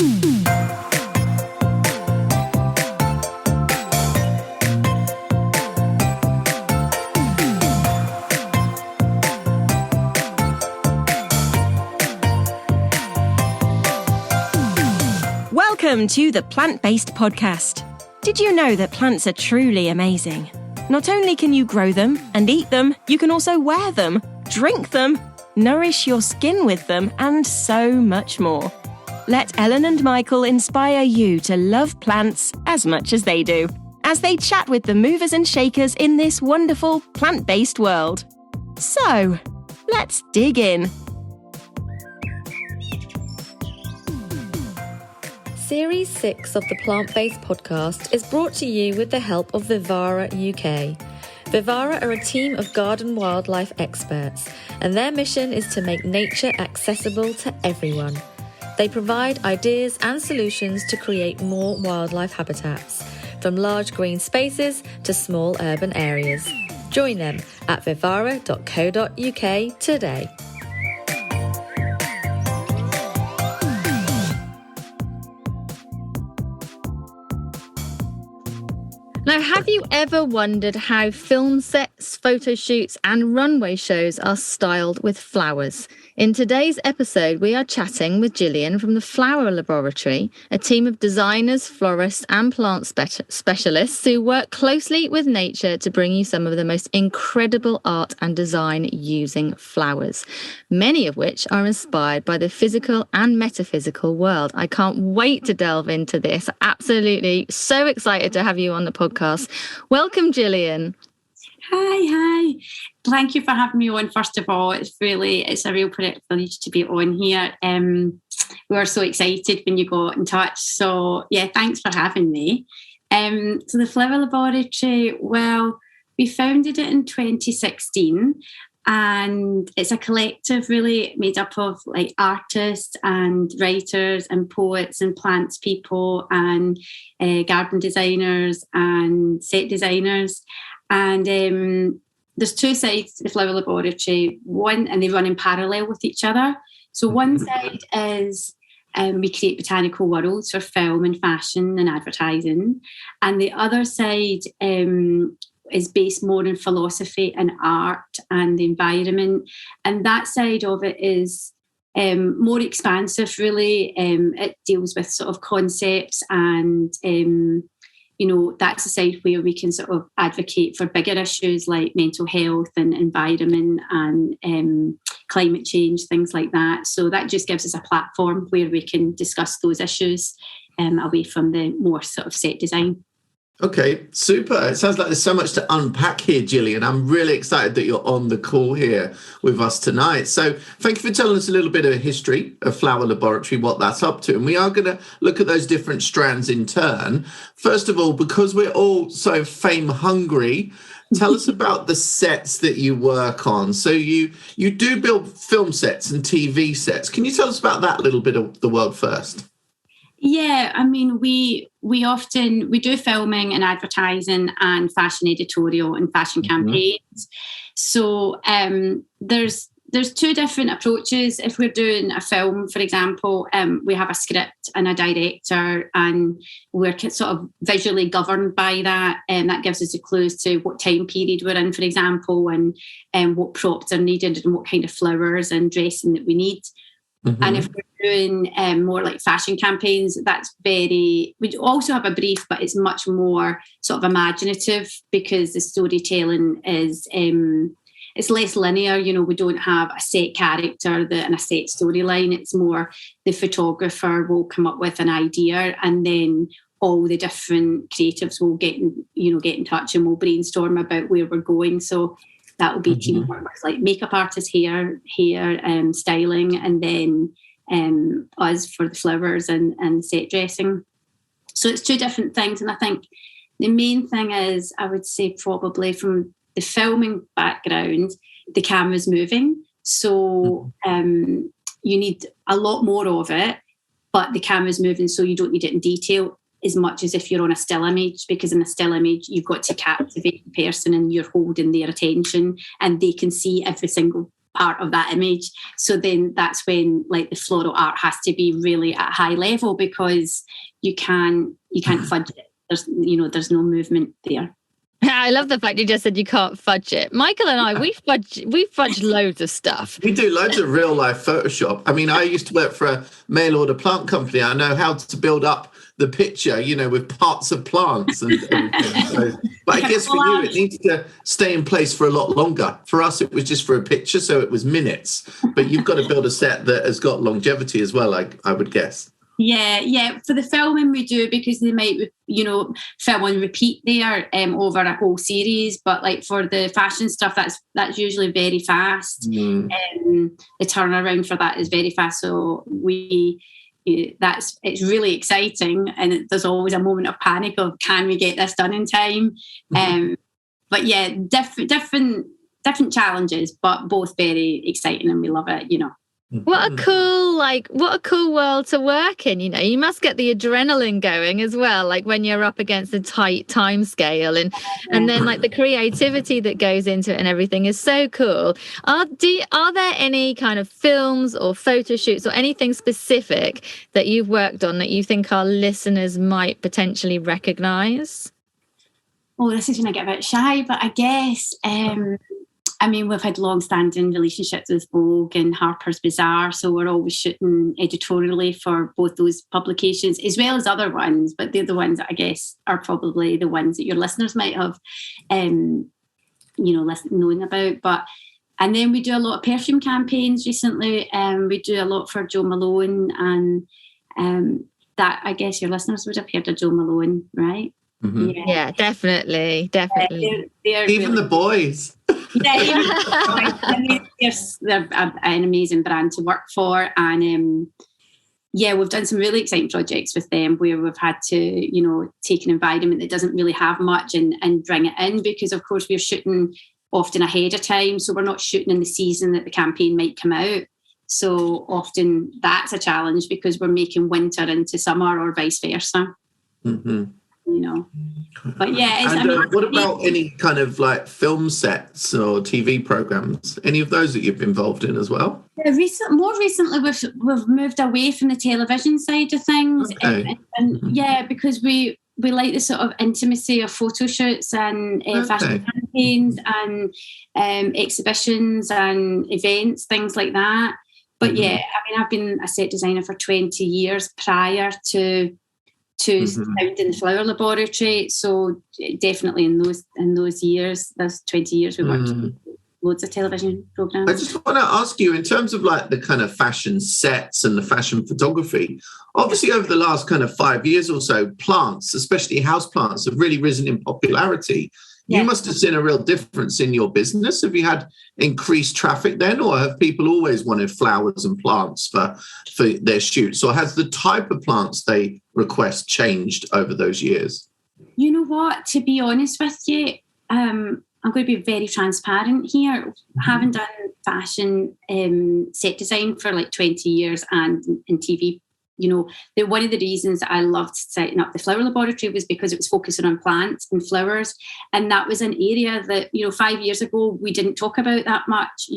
Welcome to the Plant-Based Podcast. Did you know that plants are truly amazing? Not only can you grow them and eat them, you can also wear them, drink them, nourish your skin with them, and so much more. Let Ellen and Michael inspire you to love plants as much as they do, as they chat with the movers and shakers in this wonderful plant-based world. So, let's dig in. Series 6 of the Plant-Based Podcast is brought to you with the help of Vivara UK. Vivara are a team of garden wildlife experts, and their mission is to make nature accessible to everyone. They provide ideas and solutions to create more wildlife habitats, from large green spaces to small urban areas. Join them at vivara.co.uk today. Now, have you ever wondered how film sets, photo shoots and runway shows are styled with flowers? In today's episode, we are chatting with Gillian from the Flower Laboratory, a team of designers, florists and plant specialists who work closely with nature to bring you some of the most incredible art and design using flowers, many of which are inspired by the physical and metaphysical world. I can't wait to delve into this. Absolutely so excited to have you on the podcast. Welcome, Gillian. Hi. Thank you for having me on. First of all, it's a real privilege to be on here. We were so excited when you got in touch. So yeah, thanks for having me. So the Flower Laboratory, well, we founded it in 2016, and it's a collective really made up of like artists and writers and poets and plants people and garden designers and set designers. And there's two sides to the Flower Laboratory, and they run in parallel with each other. So one side is we create botanical worlds for film and fashion and advertising. And the other side is based more in philosophy and art and the environment. And that side of it is more expansive, really. It deals with sort of concepts and that's a side where we can sort of advocate for bigger issues like mental health and environment and climate change, things like that. So that just gives us a platform where we can discuss those issues away from the more sort of set design. Okay, super. It sounds like there's so much to unpack here, Gillian. I'm really excited that you're on the call here with us tonight. So thank you for telling us a little bit of a history of Flower Laboratory, what that's up to. And we are going to look at those different strands in turn. First of all, because we're all so fame hungry, tell us about the sets that you work on. So you do build film sets and TV sets. Can you tell us about that little bit of the world first? Yeah, I mean, we do filming and advertising and fashion editorial and fashion campaigns. So there's two different approaches. If we're doing a film, for example, we have a script and a director, and we're sort of visually governed by that, and that gives us the clues to what time period we're in, for example, and what props are needed and what kind of flowers and dressing that we need. Mm-hmm. And if we're doing more like fashion campaigns, we also have a brief, but it's much more sort of imaginative because the storytelling is it's less linear. We don't have a set character and a set storyline. It's more the photographer will come up with an idea, and then all the different creatives will get in touch and we'll brainstorm about where we're going. So that will be teamwork with like makeup artists, hair, styling, and then us for the flowers and set dressing. So it's two different things. And I think the main thing is, I would say probably from the filming background, the camera's moving. So you need a lot more of it, but the camera's moving, so you don't need it in detail as much as if you're on a still image, because in a still image, you've got to captivate the person and you're holding their attention and they can see every single part of that image. So then that's when like the floral art has to be really at high level, because you can't fudge it. There's no movement there. I love the fact you just said you can't fudge it. Michael and I, we fudge loads of stuff. We do loads of real life Photoshop. I mean, I used to work for a mail order plant company. I know how to build up the picture, with parts of plants and everything. So, but I guess for you, it needs to stay in place for a lot longer. For us, it was just for a picture, so it was minutes. But you've got to build a set that has got longevity as well, I would guess. Yeah. For the filming we do, because they might, film and repeat there over a whole series. But like for the fashion stuff, that's usually very fast. The turnaround for that is very fast. So it's really exciting, and there's always a moment of panic of, can we get this done in time? But yeah, different challenges, but both very exciting, and we love it. What a cool world to work in. You must get the adrenaline going as well, like when you're up against a tight time scale, and then like the creativity that goes into it and everything is so cool. Are there any kind of films or photo shoots or anything specific that you've worked on that you think our listeners might potentially recognize? Oh, this is going to get a bit shy, but I guess we've had long-standing relationships with Vogue and Harper's Bazaar, so we're always shooting editorially for both those publications, as well as other ones, but they're the ones that I guess are probably the ones that your listeners might have, known about. And then we do a lot of perfume campaigns recently. We do a lot for Jo Malone, and that, I guess your listeners would have heard of Jo Malone, right? Mm-hmm. Yeah, definitely. They're even really, the boys. They're an amazing brand to work for, and we've done some really exciting projects with them where we've had to take an environment that doesn't really have much and bring it in, because of course we're shooting often ahead of time, so we're not shooting in the season that the campaign might come out. So often that's a challenge, because we're making winter into summer or vice versa. Mm-hmm. But yeah, what about any kind of like film sets or TV programs? Any of those that you've been involved in as well? More recently, we've moved away from the television side of things, okay. and because we like the sort of intimacy of photo shoots and fashion campaigns and exhibitions and events, things like that. But I've been a set designer for 20 years prior to founding the Flower Laboratory, so definitely in those years, those 20 years, we worked on loads of television programs. I just want to ask you, in terms of like the kind of fashion sets and the fashion photography, obviously over the last kind of 5 years or so, plants, especially house plants, have really risen in popularity. You must have seen a real difference in your business. Have you had increased traffic then, or have people always wanted flowers and plants for their shoots? Or has the type of plants they request changed over those years? You know what? To be honest with you, I'm going to be very transparent here. Having done fashion set design for like 20 years and in TV, one of the reasons I loved setting up the Flower Laboratory was because it was focusing on plants and flowers. And that was an area that, 5 years ago, we didn't talk about that much,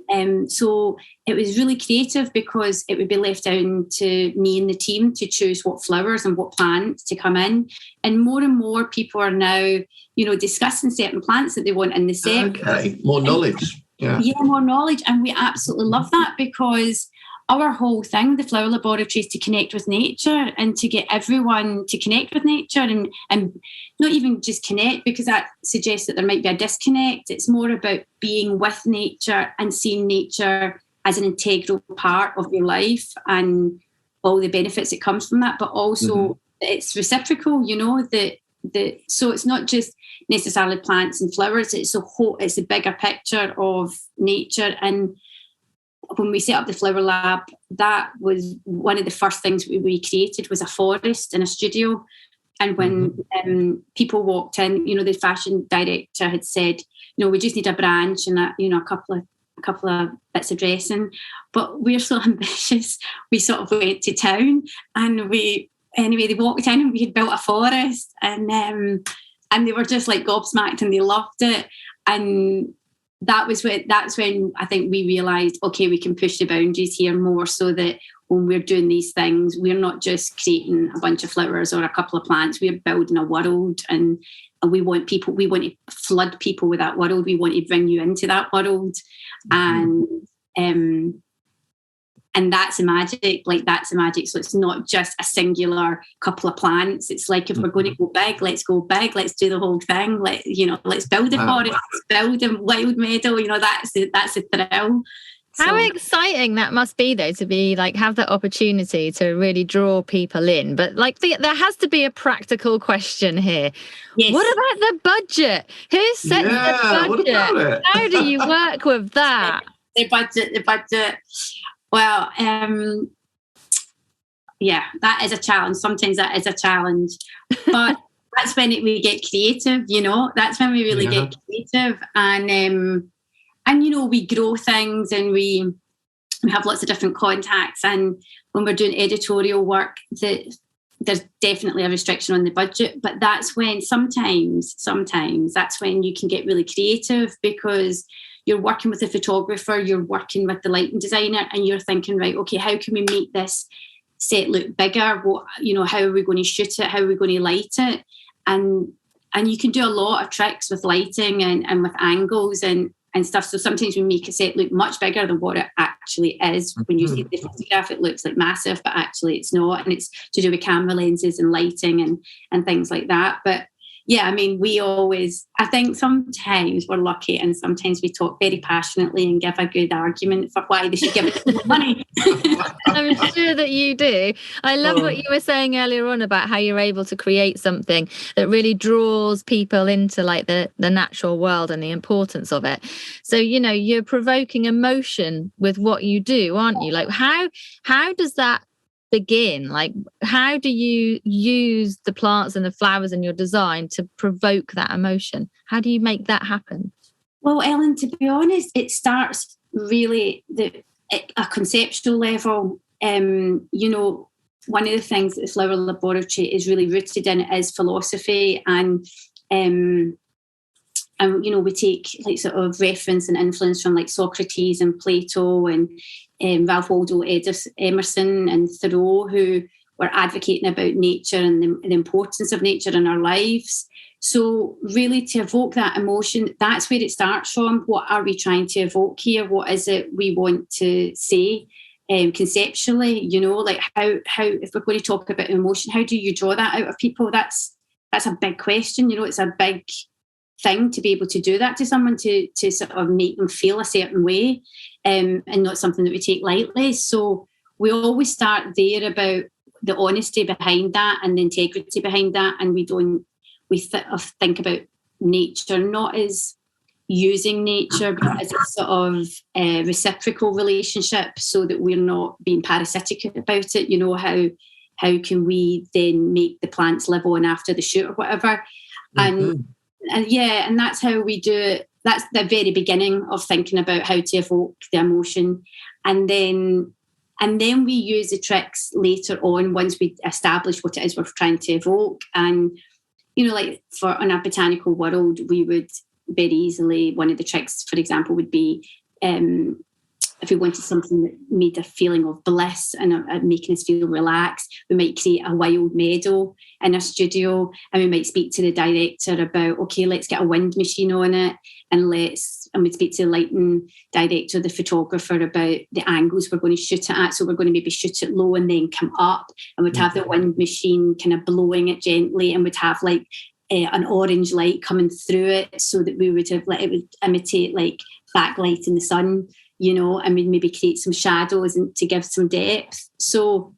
And so it was really creative, because it would be left down to me and the team to choose what flowers and what plants to come in. And more people are now, discussing certain plants that they want in the set. Okay, more knowledge. Yeah, more knowledge. And we absolutely love that, because our whole thing, the Flower Laboratory, is to connect with nature and to get everyone to connect with nature and not even just connect, because that suggests that there might be a disconnect. It's more about being with nature and seeing nature as an integral part of your life and all the benefits that comes from that, but also it's reciprocal, so it's not just necessarily plants and flowers, it's a bigger picture of nature. And when we set up the Flower Lab, that was one of the first things we created, was a forest in a studio. And when people walked in, the fashion director had said, we just need a branch and a couple of bits of dressing. But we're so ambitious, we sort of went to town, and they walked in and we had built a forest, and they were just like gobsmacked, and they loved it. And that's when I think we realised, okay, we can push the boundaries here more, so that when we're doing these things, we're not just creating a bunch of flowers or a couple of plants. We're building a world, and we want to flood people with that world. We want to bring you into that world. And that's the magic. That's the magic. So it's not just a singular couple of plants. It's like, if we're going to go big, let's go big. Let's do the whole thing. Let's build a forest. Let's build a wild meadow. That's a thrill. How exciting that must be, though, to be have that opportunity to really draw people in. But there has to be a practical question here. Yes. What about the budget? Who sets the budget? How do you work with that? The budget. Well, that is a challenge. Sometimes that is a challenge, but that's when we get creative. That's when we really get creative, and we grow things, and we have lots of different contacts. And when we're doing editorial work, there's definitely a restriction on the budget. But that's when sometimes that's when you can get really creative, because you're working with a photographer, you're working with the lighting designer, and you're thinking, right, okay, how can we make this set look bigger? How are we going to shoot it? How are we going to light it? And you can do a lot of tricks with lighting and with angles and stuff. So sometimes we make a set look much bigger than what it actually is. When you see the photograph, it looks like massive, but actually it's not. And it's to do with camera lenses and lighting and things like that. But yeah, I mean, I think sometimes we're lucky, and sometimes we talk very passionately and give a good argument for why they should give us more money. I'm sure that you do. I love what you were saying earlier on about how you're able to create something that really draws people into the natural world and the importance of it. So, you're provoking emotion with what you do, aren't you? How does that begin? How do you use the plants and the flowers in your design to provoke that emotion? How do you make that happen? Well, Ellen, to be honest, it starts really at a conceptual level. One of the things that the Flower Laboratory is really rooted in is philosophy, and we take sort of reference and influence from Socrates and Plato and Ralph Waldo Emerson and Thoreau, who were advocating about nature and the importance of nature in our lives. So really, to evoke that emotion, that's where it starts from. What are we trying to evoke here? What is it we want to say conceptually? How if we're going to talk about emotion, how do you draw that out of people? That's a big question. It's a big thing to be able to do that to someone, to sort of make them feel a certain way, and not something that we take lightly. So we always start there about the honesty behind that and the integrity behind that, and we think about nature not as using nature, but as a sort of reciprocal relationship, so that we're not being parasitic about it. How can we then make the plants live on after the shoot or whatever? And that's how we do it. That's the very beginning of thinking about how to evoke the emotion. And then we use the tricks later on, once we establish what it is we're trying to evoke. And, on a botanical world, we would very easily, one of the tricks, for example, would be if we wanted something that made a feeling of bliss and making us feel relaxed, we might create a wild meadow in our studio, and we might speak to the director about, okay, let's get a wind machine on it, and we'd speak to the lighting director, the photographer, about the angles we're going to shoot it at. So we're going to maybe shoot it low and then come up, and we'd have the wind machine kind of blowing it gently, and we'd have an orange light coming through it, so that we would have it would imitate backlight in the sun, and we'd maybe create some shadows and to give some depth. So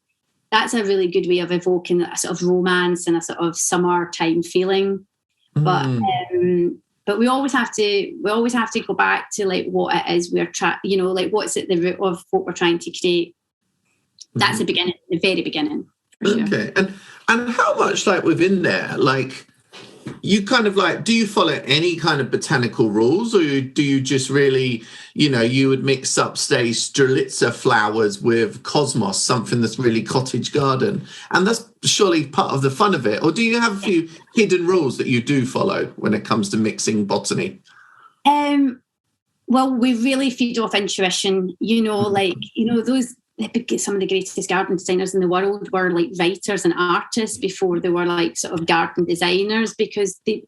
that's a really good way of evoking a sort of romance and a sort of summertime feeling. But we always have to go back to what it is we're trying, what's at the root of what we're trying to create. That's the beginning, the very beginning. Okay. Sure. And how much within there, you kind of do you follow any kind of botanical rules, or do you just really, you would mix up, say, Strelitza flowers with cosmos, something that's really cottage garden, and that's surely part of the fun of it? Or do you have a few hidden rules that you do follow when it comes to mixing botany? Well, we really feed off intuition, like, those, some of the greatest garden designers in the world were like writers and artists before they were like sort of garden designers, because they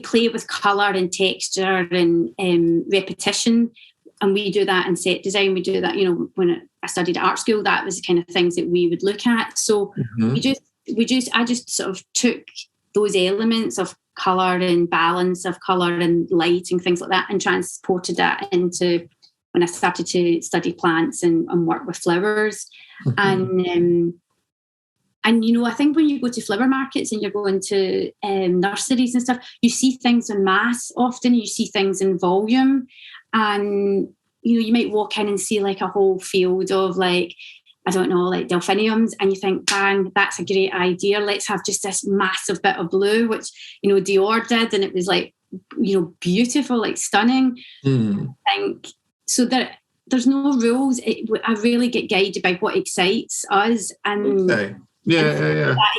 play with colour and texture and repetition. And we do that in set design. We do that, when I studied at art school, that was the kind of things that we would look at. So I just sort of took those elements of colour and balance of colour and light and things like that and transported that into when I started to study plants and work with flowers. And I think when you go to flower markets and you're going to nurseries and stuff, you see things in mass often, you see things in volume, and you might walk in and see like a whole field of like, I don't know, like delphiniums, and you think, bang, that's a great idea. Let's have just this massive bit of blue, which, Dior did, and it was like, beautiful, like stunning. I think so that there's no rules. I really get guided by what excites us, and that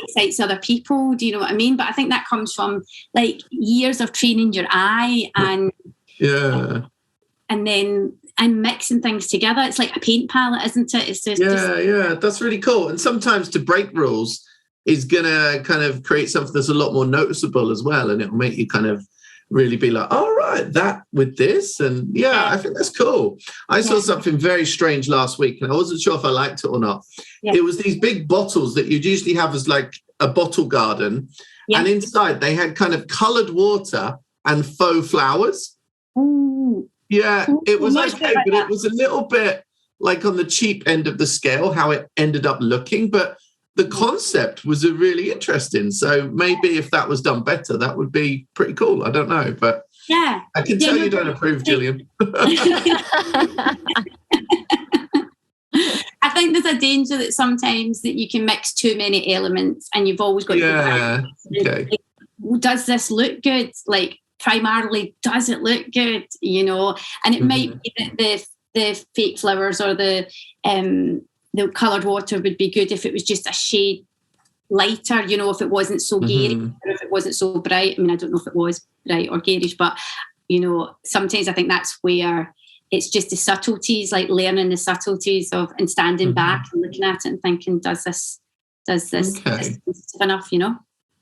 excites other people. Do you know what I mean? But I think that comes from like years of training your eye and and mixing things together. It's like a paint palette, isn't it? It's just that's really cool. And sometimes to break rules is gonna kind of create something that's a lot more noticeable as well, and it'll make you kind of really be like, all right, that with this. And I think that's cool. I saw something very strange last week, and I wasn't sure if I liked it or not. It was these big bottles that you'd usually have as like a bottle garden, and inside they had kind of coloured water and faux flowers. Ooh. Yeah, it was okay, but it was a little bit like on the cheap end of the scale, how it ended up looking. But the concept was really interesting. So maybe if that was done better, that would be pretty cool. I don't know, but I can tell you don't approve, Gillian. I think there's a danger that sometimes that you can mix too many elements, and you've always got to does this look good? Like, primarily, does it look good? And it might be that the fake flowers or the coloured water would be good if it was just a shade lighter, if it wasn't so garish or if it wasn't so bright. I mean, I don't know if it was bright or garish, but sometimes I think that's where it's just the subtleties, like learning the subtleties of and standing back and looking at it and thinking, does this enough?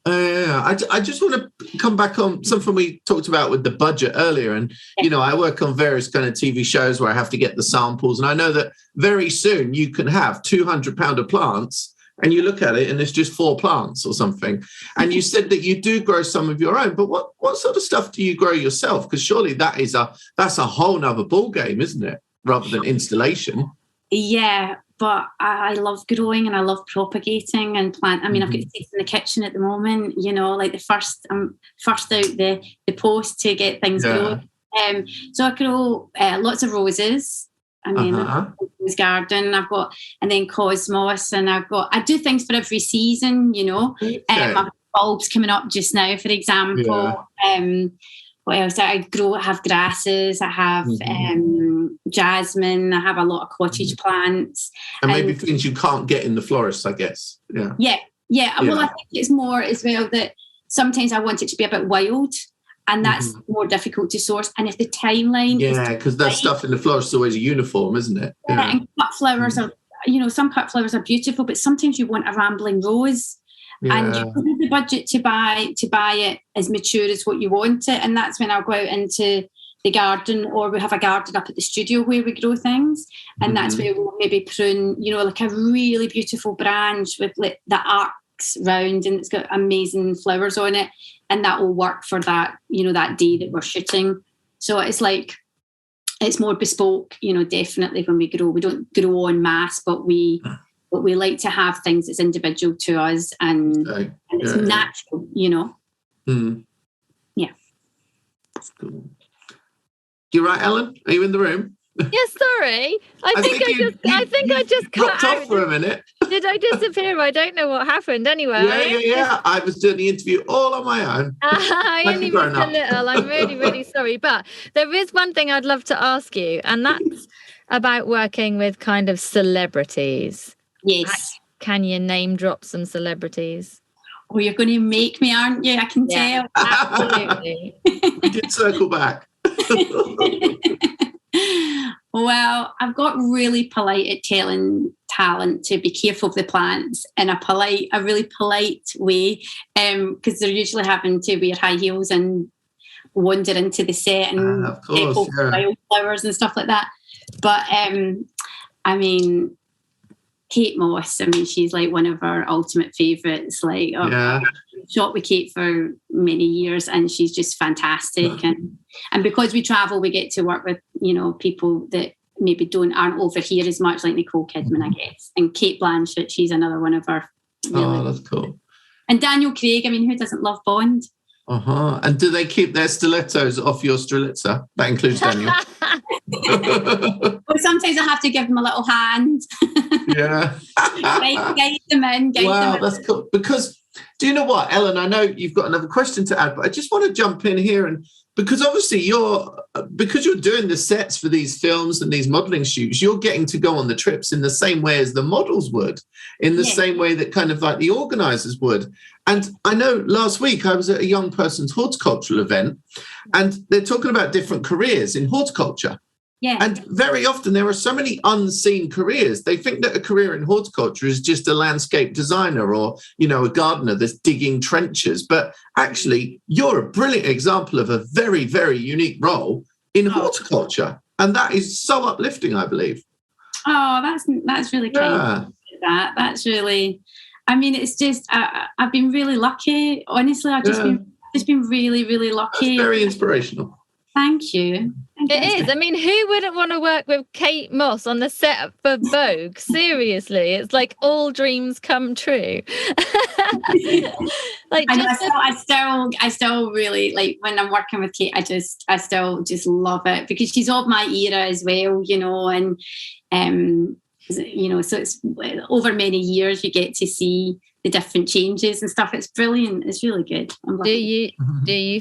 I just want to come back on something we talked about with the budget earlier. And, I work on various kind of TV shows where I have to get the samples. And I know that very soon you can have £200 of plants and you look at it and it's just 4 plants or something. And you said that you do grow some of your own, but what sort of stuff do you grow yourself? Because surely that's a whole nother ball game, isn't it? Rather than installation. Yeah. But I love growing and I love propagating and plant. I mean, I've got seeds in the kitchen at the moment, like the first out the post to get things growing. So I grow lots of roses. I mean, rose garden. I've got, and then cosmos, and I do things for every season. I've got bulbs coming up just now, for example. What else? I have grasses, I have jasmine, I have a lot of cottage plants. And maybe things you can't get in the florist, I guess. Yeah. Well, I think it's more as well that sometimes I want it to be a bit wild, and that's more difficult to source. And if the timeline because that stuff in the florist is always uniform, isn't it? And cut flowers are, some cut flowers are beautiful, but sometimes you want a rambling rose. And you don't have the budget to buy it as mature as what you want it. And that's when I'll go out into the garden, or we have a garden up at the studio where we grow things. And that's where we'll maybe prune, like a really beautiful branch with like the arcs round, and it's got amazing flowers on it. And that will work for that, that day that we're shooting. So it's like, it's more bespoke, definitely when we grow. We don't grow en masse, but we like to have things that's individual to us and it's natural, Yeah. That's cool. You right, Ellen? Are you in the room? Yes, sorry. I think I just dropped off for a minute. Did I disappear? I don't know what happened. Anyway. Yeah. I was doing the interview all on my own. I only missed a little. I'm really, really sorry. But there is one thing I'd love to ask you, and that's about working with kind of celebrities. Yes. Can you name drop some celebrities? Oh, you're going to make me, aren't you? I can tell. Absolutely. We did circle back. Well, I've got really polite at telling talent to be careful of the plants in a really polite way, because they're usually having to wear high heels and wander into the set and of course, wildflowers and stuff like that. But I mean, Kate Moss, I mean, she's like one of our ultimate favourites. Like, I've shot with Kate for many years, and she's just fantastic. And because we travel, we get to work with, people that maybe aren't over here as much, like Nicole Kidman, I guess. And Kate Blanchett, she's another one of our. That's cool. And Daniel Craig, I mean, who doesn't love Bond? And do they keep their stilettos off your Strelitzer? That includes Daniel. Well, sometimes I have to give them a little hand. Yeah. Guide them in. Wow, that's cool. Because, do you know what, Ellen, I know you've got another question to add, but I just want to jump in here, and because obviously you're doing the sets for these films and these modelling shoots, you're getting to go on the trips in the same way as the models would, in the same way that kind of like the organisers would. And I know last week I was at a young person's horticultural event, and they're talking about different careers in horticulture. Yeah. And very often there are so many unseen careers. They think that a career in horticulture is just a landscape designer or, a gardener that's digging trenches. But actually, you're a brilliant example of a very, very unique role in horticulture. And that is so uplifting, I believe. Oh, that's really kind. That's really, I mean, it's just, I've been really lucky. Honestly, I've just been really, really lucky. That's very inspirational. Thank you. It is. I mean, who wouldn't want to work with Kate Moss on the set for Vogue? Seriously, it's like all dreams come true. I still really like when I'm working with Kate. I still just love it because she's of my era as well, and so it's over many years you get to see the different changes and stuff. It's brilliant. It's really good. Do you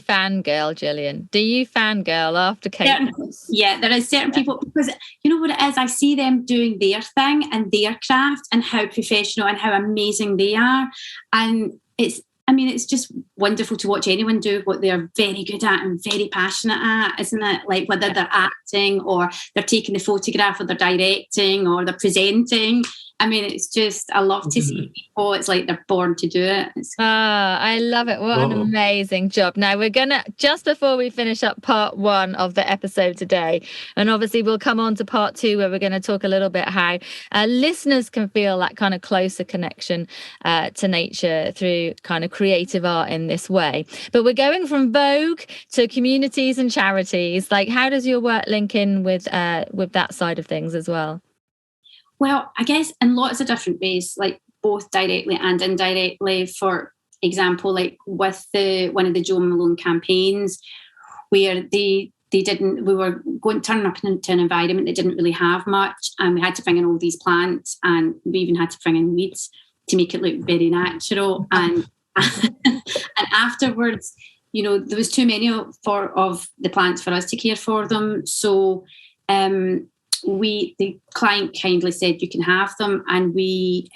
fangirl, Gillian? Do you fangirl after Kate? Yeah, there is certain people, because you know what it is? I see them doing their thing and their craft and how professional and how amazing they are. And it's just wonderful to watch anyone do what they're very good at and very passionate at, isn't it? Like whether they're acting or they're taking the photograph or they're directing or they're presenting. I mean, it's just, I love to see people. It's like they're born to do it. I love it. What an amazing job. Now, we're going to, just before we finish up part 1 of the episode today, and obviously we'll come on to part 2 where we're going to talk a little bit how listeners can feel that kind of closer connection to nature through kind of creative art in this way. But we're going from Vogue to communities and charities. Like, how does your work link in with that side of things as well? Well, I guess in lots of different ways, like both directly and indirectly. For example, like with one of the Joe Malone campaigns, where we were turning up into an environment that didn't really have much, and we had to bring in all these plants, and we even had to bring in weeds to make it look very natural. And and afterwards, there was too many of the plants for us to care for them, so the client kindly said you can have them, and we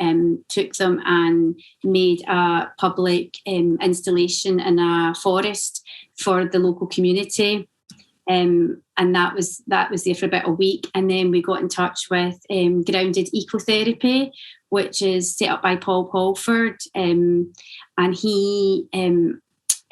took them and made a public installation in a forest for the local community, and that was there for about a week. And then we got in touch with Grounded Ecotherapy, which is set up by Paul Polford, and he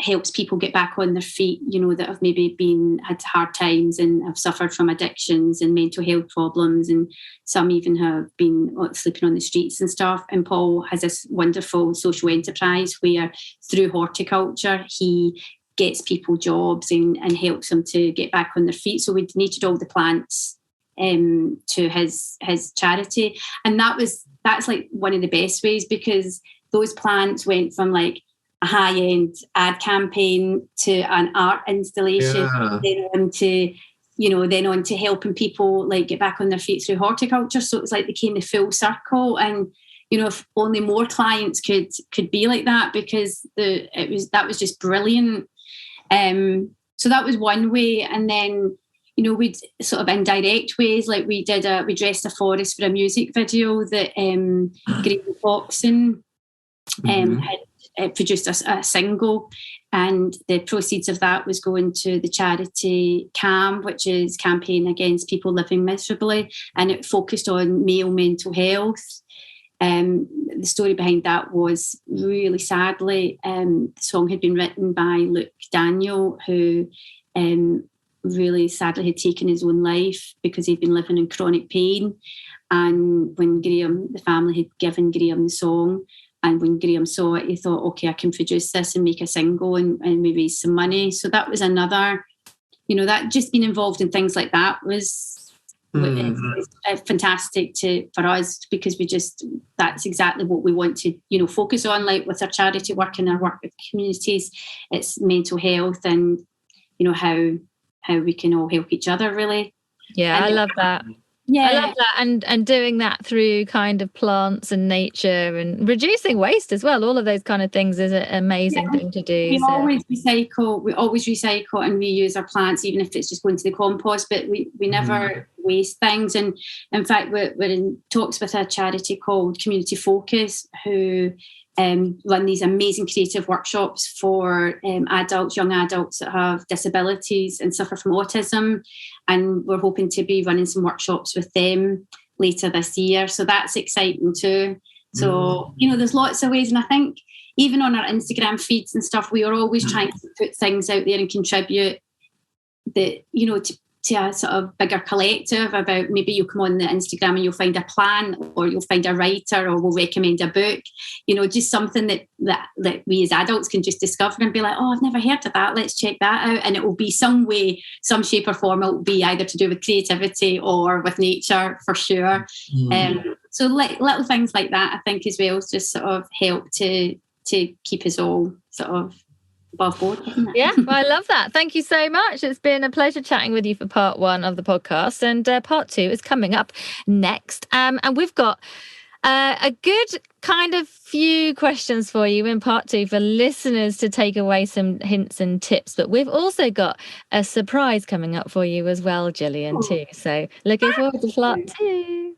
helps people get back on their feet, that have maybe had hard times and have suffered from addictions and mental health problems, and some even have been sleeping on the streets and stuff. And Paul has this wonderful social enterprise where through horticulture he gets people jobs and helps them to get back on their feet. So we donated all the plants to his charity, and that's like one of the best ways, because those plants went from like a high-end ad campaign to an art installation, then on to helping people like get back on their feet through horticulture. So it's like they came the full circle, and if only more clients could be like that, because that was just brilliant. So that was one way, and then we'd sort of indirect ways, like we dressed a forest for a music video that Graham Foxon had produced a single, and the proceeds of that was going to the charity CAM, which is Campaign Against People Living Miserably, and it focused on male mental health. The story behind that was, really sadly, the song had been written by Luke Daniel, who really sadly had taken his own life because he'd been living in chronic pain. And when Graham, the family had given Graham the song, and when Graham saw it, he thought, okay, I can produce this and make a single and we raise some money. So that was another, that just being involved in things like that was fantastic for us, because that's exactly what we want to, focus on, like with our charity work and our work with communities. It's mental health and, how we can all help each other, really. Yeah, I love that. Yeah, I love that, and doing that through kind of plants and nature and reducing waste as well. All of those kind of things is an amazing thing to do. We always recycle and reuse our plants, even if it's just going to the compost. But we never waste things. And in fact, we're in talks with a charity called Community Focus, who run these amazing creative workshops for young adults that have disabilities and suffer from autism. And we're hoping to be running some workshops with them later this year. So that's exciting too. So, there's lots of ways. And I think even on our Instagram feeds and stuff, we are always trying to put things out there and contribute that, to a sort of bigger collective about, maybe you'll come on the Instagram and you'll find a plant, or you'll find a writer, or we'll recommend a book, just something that we as adults can just discover and be like, oh, I've never heard of that, let's check that out. And it will be some way, some shape or form, it will be either to do with creativity or with nature, for sure. So little things like that, I think, as well, just sort of help to keep us all sort of above board, isn't it? Yeah, well, I love that. Thank you so much. It's been a pleasure chatting with you for part 1 of the podcast, and part 2 is coming up next. And we've got a good kind of few questions for you in part 2 for listeners to take away some hints and tips. But we've also got a surprise coming up for you as well, Gillian, too. So looking forward to part 2.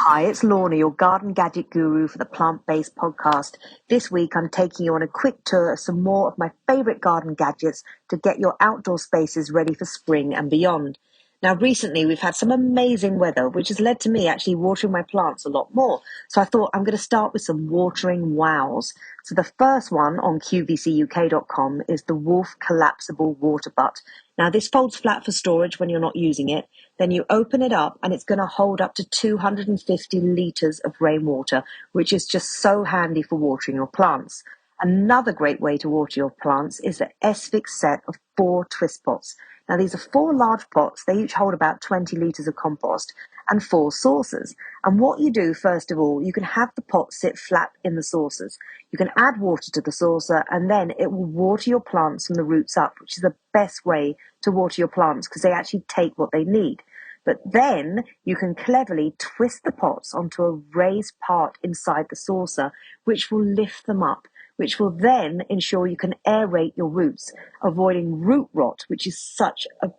Hi, it's Lorna, your garden gadget guru for the plant-based podcast. This week, I'm taking you on a quick tour of some more of my favourite garden gadgets to get your outdoor spaces ready for spring and beyond. Now, recently, we've had some amazing weather, which has led to me actually watering my plants a lot more. So I thought I'm going to start with some watering wows. So the first one on qvcuk.com is the Wolf Collapsible Water Butt. Now, this folds flat for storage when you're not using it. Then you open it up and it's going to hold up to 250 litres of rainwater, which is just so handy for watering your plants. Another great way to water your plants is the S-Fix set of 4 twist pots. Now, these are 4 large pots. They each hold about 20 litres of compost and 4 saucers. And what you do, first of all, you can have the pot sit flat in the saucers. You can add water to the saucer, and then it will water your plants from the roots up, which is the best way to water your plants because they actually take what they need. But then you can cleverly twist the pots onto a raised part inside the saucer, which will lift them up, which will then ensure you can aerate your roots, avoiding root rot, which is such a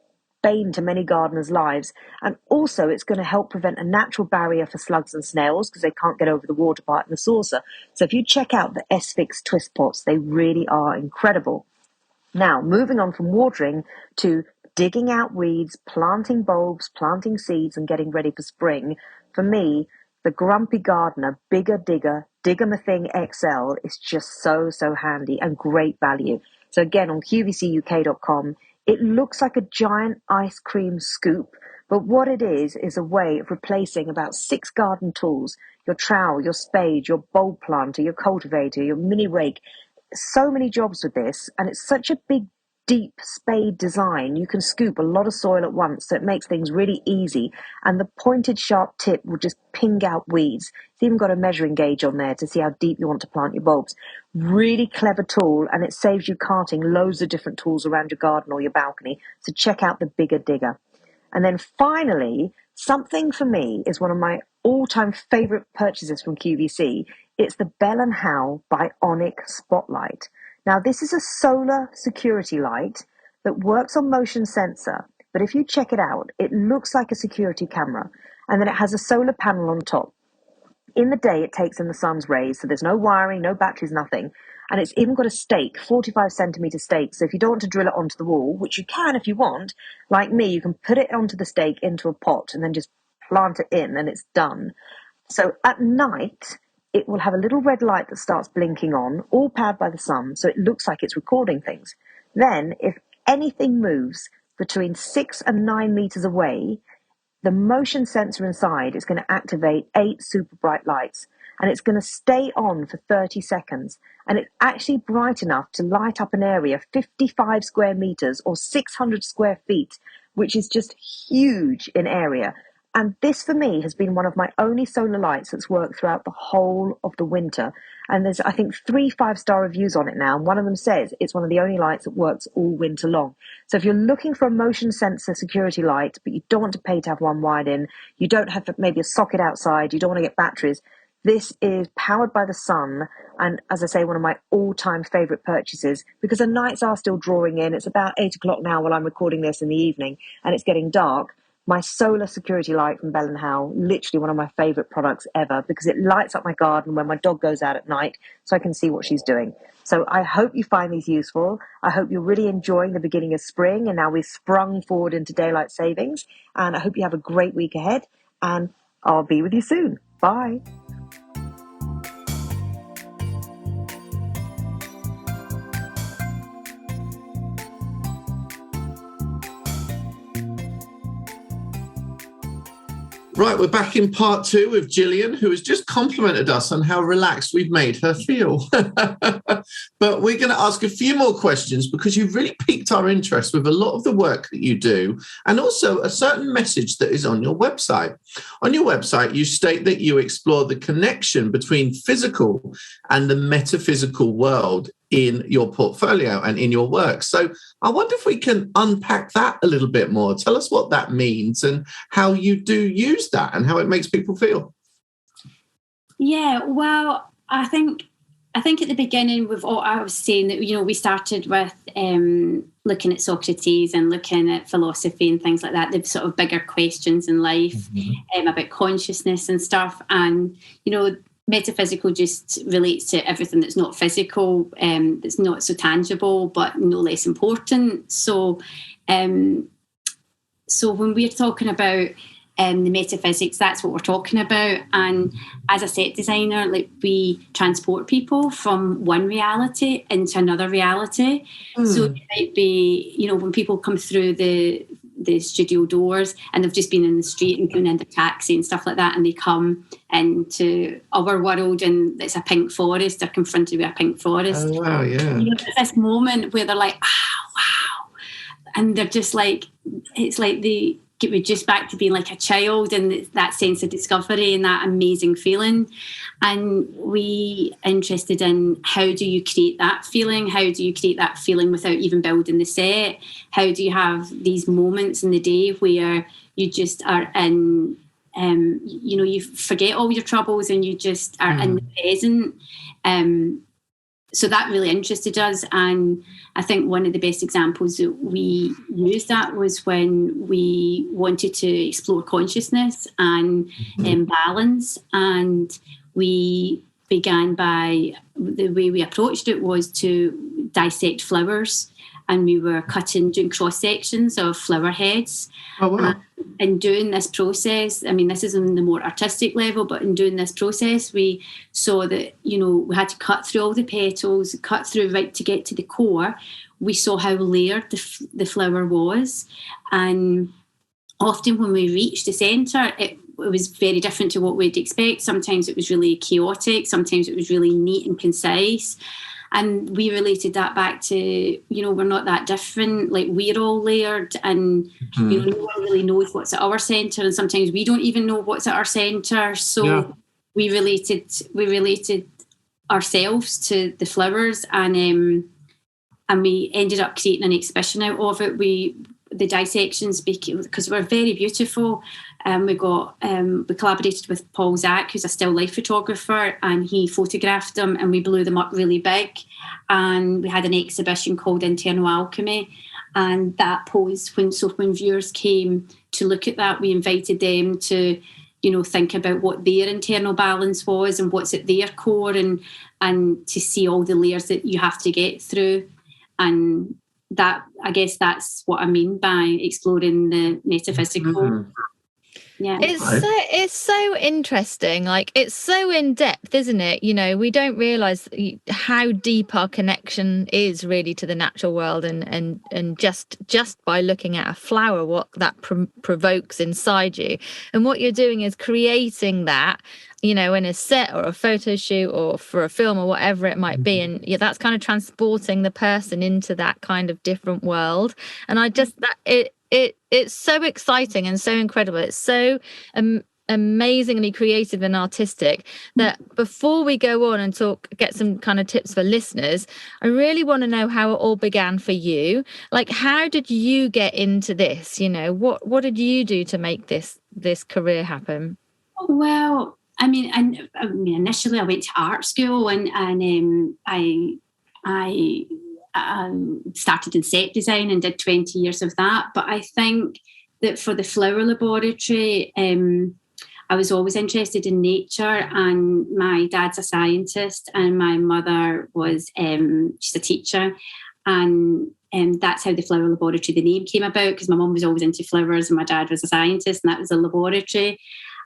bane to many gardeners' lives. And also it's going to help prevent a natural barrier for slugs and snails because they can't get over the water part in the saucer. So if you check out the S-Fix twist pots, they really are incredible. Now, moving on from watering to digging out weeds, planting bulbs, planting seeds, and getting ready for spring, for me, the Grumpy Gardener Bigger Digger Dig-a-ma-thing XL is just so handy and great value. So again, on qvcuk.com, it looks like a giant ice cream scoop, but what it is a way of replacing about 6 garden tools: your trowel, your spade, your bulb planter, your cultivator, your mini rake. So many jobs with this, and it's such a big, deep spade design. You can scoop a lot of soil at once, so it makes things really easy, and the pointed sharp tip will just ping out weeds. It's even got a measuring gauge on there to see how deep you want to plant your bulbs. Really clever tool, and it saves you carting loads of different tools around your garden or your balcony, so check out the Bigger Digger. And then finally, something for me is one of my all-time favourite purchases from QVC. It's the Bell & Howell Bionic Spotlight. Now, this is a solar security light that works on motion sensor, but if you check it out, it looks like a security camera, and then it has a solar panel on top. In the day, it takes in the sun's rays, so there's no wiring, no batteries, nothing. And it's even got a stake, 45 centimeter stake. So if you don't want to drill it onto the wall, which you can if you want, like me, you can put it onto the stake into a pot and then just plant it in and it's done. So at night, it will have a little red light that starts blinking on, all powered by the sun, so it looks like it's recording things. Then, if anything moves between 6 and 9 meters away, the motion sensor inside is going to activate 8 super bright lights, and it's going to stay on for 30 seconds. And it's actually bright enough to light up an area 55 square meters or 600 square feet, which is just huge in area. And this, for me, has been one of my only solar lights that's worked throughout the whole of the winter. And there's, I think, 3 5-star reviews on it now. And one of them says it's one of the only lights that works all winter long. So if you're looking for a motion sensor security light, but you don't want to pay to have one wired in, you don't have maybe a socket outside, you don't want to get batteries, this is powered by the sun. And as I say, one of my all-time favorite purchases, because the nights are still drawing in. It's about 8 o'clock now while I'm recording this in the evening, and it's getting dark. My solar security light from Bell & Howell, literally one of my favorite products ever, because it lights up my garden when my dog goes out at night so I can see what she's doing. So I hope you find these useful. I hope you're really enjoying the beginning of spring, and now we've sprung forward into daylight savings. And I hope you have a great week ahead, and I'll be with you soon. Bye. Right, we're back in part 2 with Gillian, who has just complimented us on how relaxed we've made her feel. But we're going to ask a few more questions because you've really piqued our interest with a lot of the work that you do, and also a certain message that is on your website. On your website, you state that you explore the connection between physical and the metaphysical world in your portfolio and in your work. So I wonder if we can unpack that a little bit more. Tell us what that means and how you do use that and how it makes people feel. Yeah, well, I think at the beginning with what I was saying that, you know, we started with looking at Socrates and looking at philosophy and things like that, the sort of bigger questions in life, about consciousness and stuff. And, you know, metaphysical just relates to everything that's not physical, that's not so tangible, but no less important. So when we're talking about the metaphysics, that's what we're talking about. And as a set designer, like, we transport people from one reality into another reality. So it might be, you know, when people come through the studio doors and they've just been in the street and going into taxi and stuff like that, and they come into our world and it's a pink forest, they're confronted with a pink forest. Oh, wow, yeah. You know, there's this moment where they're like, wow. And they're just like, it's like they get reduced back to being like a child, and that sense of discovery and that amazing feeling. And we interested in, how do you create that feeling? How do you create that feeling without even building the set? How do you have these moments in the day where you just are in, you know, you forget all your troubles and you just are in the present. So that really interested us. And I think one of the best examples that we used that was when we wanted to explore consciousness and balance. And we began by, the way we approached it was to dissect flowers. And we were doing cross sections of flower heads. Oh, wow. And doing this process, I mean, this is on the more artistic level, but in doing this process, we saw that, you know, we had to cut through all the petals, cut through right to get to the core. We saw how layered the flower was. And often when we reached the centre, it was very different to what we'd expect. Sometimes it was really chaotic. Sometimes it was really neat and concise. And we related that back to, you know, we're not that different. Like, we're all layered, and you know, no one really knows what's at our centre, and sometimes we don't even know what's at our centre. So we related ourselves to the flowers, and we ended up creating an exhibition out of it. We the dissections, because we're very beautiful. We collaborated with Paul Zach, who's a still life photographer, and he photographed them, and we blew them up really big. And we had an exhibition called Internal Alchemy. And that posed, when viewers came to look at that, we invited them to, think about what their internal balance was and what's at their core, and to see all the layers that you have to get through. And that, I guess that's what I mean by exploring the metaphysical. Mm-hmm. Yeah, it's so interesting. Like, it's so in depth, isn't it? We don't realize how deep our connection is really to the natural world, and just by looking at a flower, what that provokes inside you. And what you're doing is creating that, in a set or a photo shoot or for a film or whatever it might be. And that's kind of transporting the person into that kind of different world. And it's so exciting and so incredible. It's so amazingly creative and artistic that before we go on and get some kind of tips for listeners, I really want to know how it all began for you. Like, how did you get into this? What did you do to make this career happen? Well, I mean, initially I went to art school, and I started in set design and did 20 years of that. But I think that for the flower laboratory, I was always interested in nature, and my dad's a scientist and my mother was she's a teacher, and that's how the flower laboratory, the name, came about, because my mum was always into flowers and my dad was a scientist, and that was the laboratory.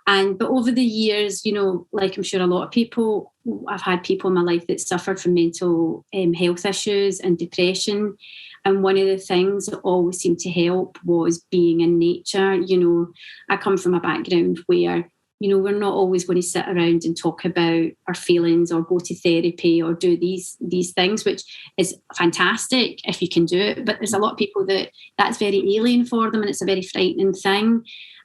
But over the years, like I'm sure a lot of people, I've had people in my life that suffered from mental health issues and depression. And one of the things that always seemed to help was being in nature. I come from a background where, we're not always going to sit around and talk about our feelings or go to therapy or do these things, which is fantastic if you can do it. But there's a lot of people that's very alien for them, and it's a very frightening thing.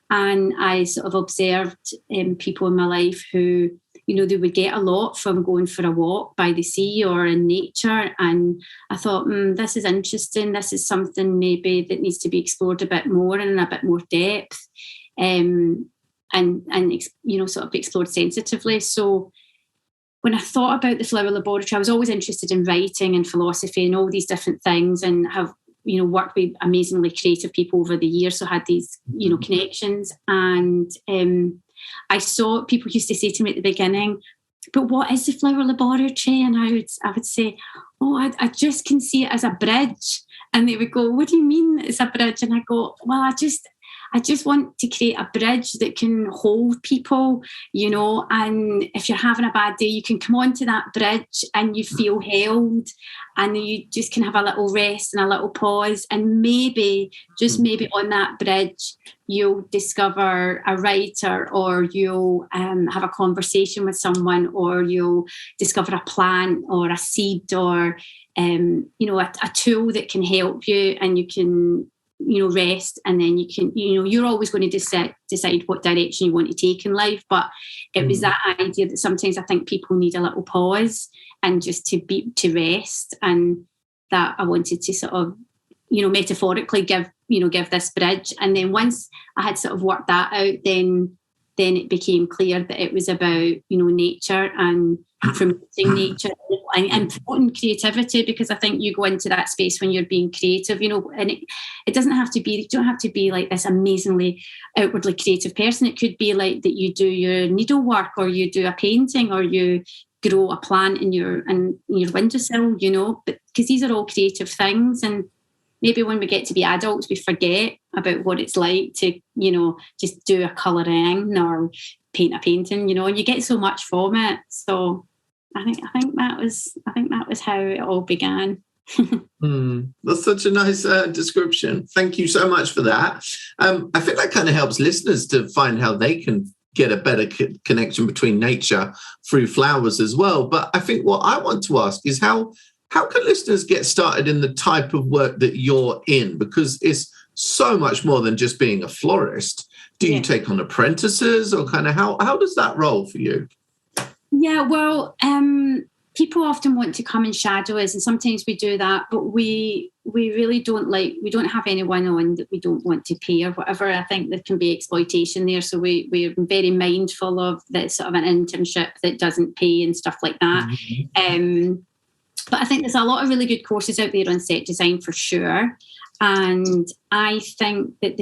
And I sort of observed people in my life who, they would get a lot from going for a walk by the sea or in nature. And I thought, this is interesting. This is something maybe that needs to be explored a bit more and in a bit more depth, and sort of explored sensitively. So when I thought about the flower laboratory, I was always interested in writing and philosophy and all these different things, and have worked with amazingly creative people over the years, so I had these, connections. And I saw people used to say to me at the beginning, but what is the flower laboratory? And I would say, I just can see it as a bridge. And they would go, what do you mean it's a bridge? And I go, well, I just want to create a bridge that can hold people, and if you're having a bad day, you can come onto that bridge and you feel held, and you just can have a little rest and a little pause, and maybe, just maybe on that bridge, you'll discover a writer, or you'll have a conversation with someone, or you'll discover a plant or a seed, or, a tool that can help you, and you can, rest, and then you can, you're always going to decide what direction you want to take in life. But it was that idea that sometimes I think people need a little pause and just to rest, and that I wanted to sort of, metaphorically give this bridge. And then once I had sort of worked that out, then it became clear that it was about, nature and promoting nature and promoting creativity, because I think you go into that space when you're being creative, and it doesn't have to be, you don't have to be like this amazingly outwardly creative person. It could be like that you do your needlework, or you do a painting, or you grow a plant in your windowsill, but because these are all creative things. And maybe when we get to be adults, we forget about what it's like to, just do a colouring or paint a painting, and you get so much from it. So I think that was how it all began. That's such a nice description. Thank you so much for that. I think that kind of helps listeners to find how they can get a better connection between nature through flowers as well. But I think what I want to ask is how can listeners get started in the type of work that you're in? Because it's so much more than just being a florist. Do you take on apprentices, or kind of how does that roll for you? Yeah, well, people often want to come and shadow us, and sometimes we do that, but we we really we don't have anyone on that we don't want to pay or whatever. I think there can be exploitation there. So we're very mindful of that sort of an internship that doesn't pay and stuff like that. But I think there's a lot of really good courses out there on set design for sure. And I think that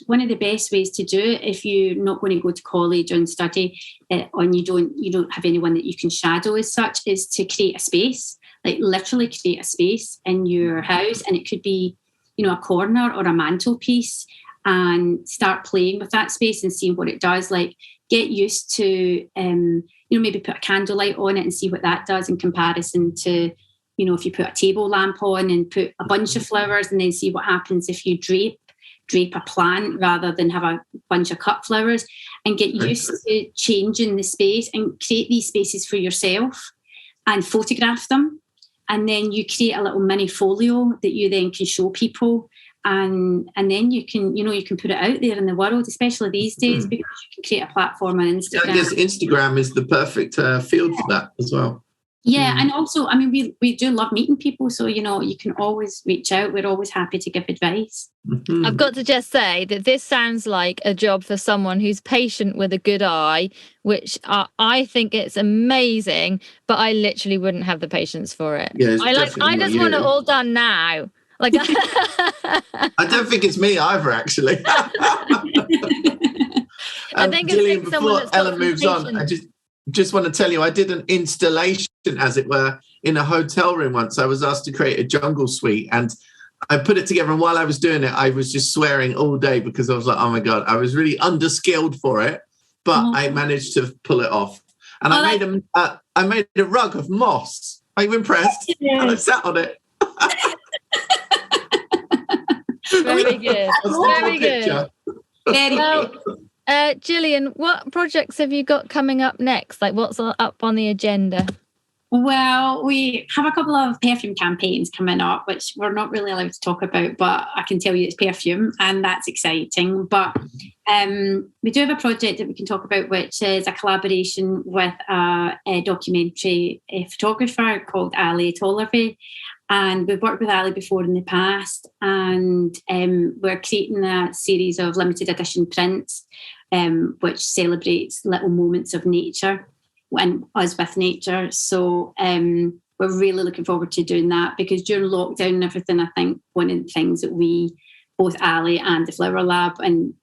one of the best ways to do it, if you're not going to go to college and study, and you don't have anyone that you can shadow as such, is to create a space. Like literally create a space in your house, and it could be, a corner or a mantelpiece, and start playing with that space and seeing what it does. Like get used to, maybe put a candlelight on it and see what that does in comparison to, if you put a table lamp on and put a bunch of flowers, and then see what happens if you drape a plant rather than have a bunch of cut flowers, and get used to changing the space and create these spaces for yourself and photograph them. And then you create a little mini folio that you then can show people. And then you can, you can put it out there in the world, especially these days, because you can create a platform on Instagram. I guess Instagram is the perfect field for that as well. Yeah, and also, I mean, we do love meeting people, so, you can always reach out. We're always happy to give advice. I've got to just say that this sounds like a job for someone who's patient with a good eye, which I think it's amazing, but I literally wouldn't have the patience for it. Yeah, I just want it all done now. Like, I don't think it's me either, actually. I think Gillian, it's someone before Ellen moves on, I just want to tell you, I did an installation, as it were, in a hotel room once. I was asked to create a jungle suite, and I put it together. And while I was doing it, I was just swearing all day because I was like, oh my God, I was really underskilled for it, but I managed to pull it off. And I made a rug of moss. Are you impressed? Yes. And I sat on it. very good. Very good. Very good. Gillian, what projects have you got coming up next? Like, what's up on the agenda? Well, we have a couple of perfume campaigns coming up, which we're not really allowed to talk about, but I can tell you it's perfume, and that's exciting. But we do have a project that we can talk about, which is a collaboration with a documentary photographer called Ali Tollervey. And we've worked with Ali before in the past, and we're creating a series of limited edition prints, which celebrates little moments of nature and us with nature. So we're really looking forward to doing that, because during lockdown and everything, I think one of the things that we, both Ali and the Flower Lab and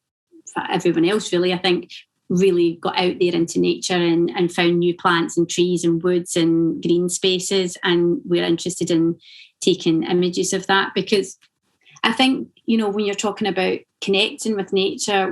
everyone else really, I think, really got out there into nature and found new plants and trees and woods and green spaces. And we're interested in taking images of that, because I think, when you're talking about connecting with nature,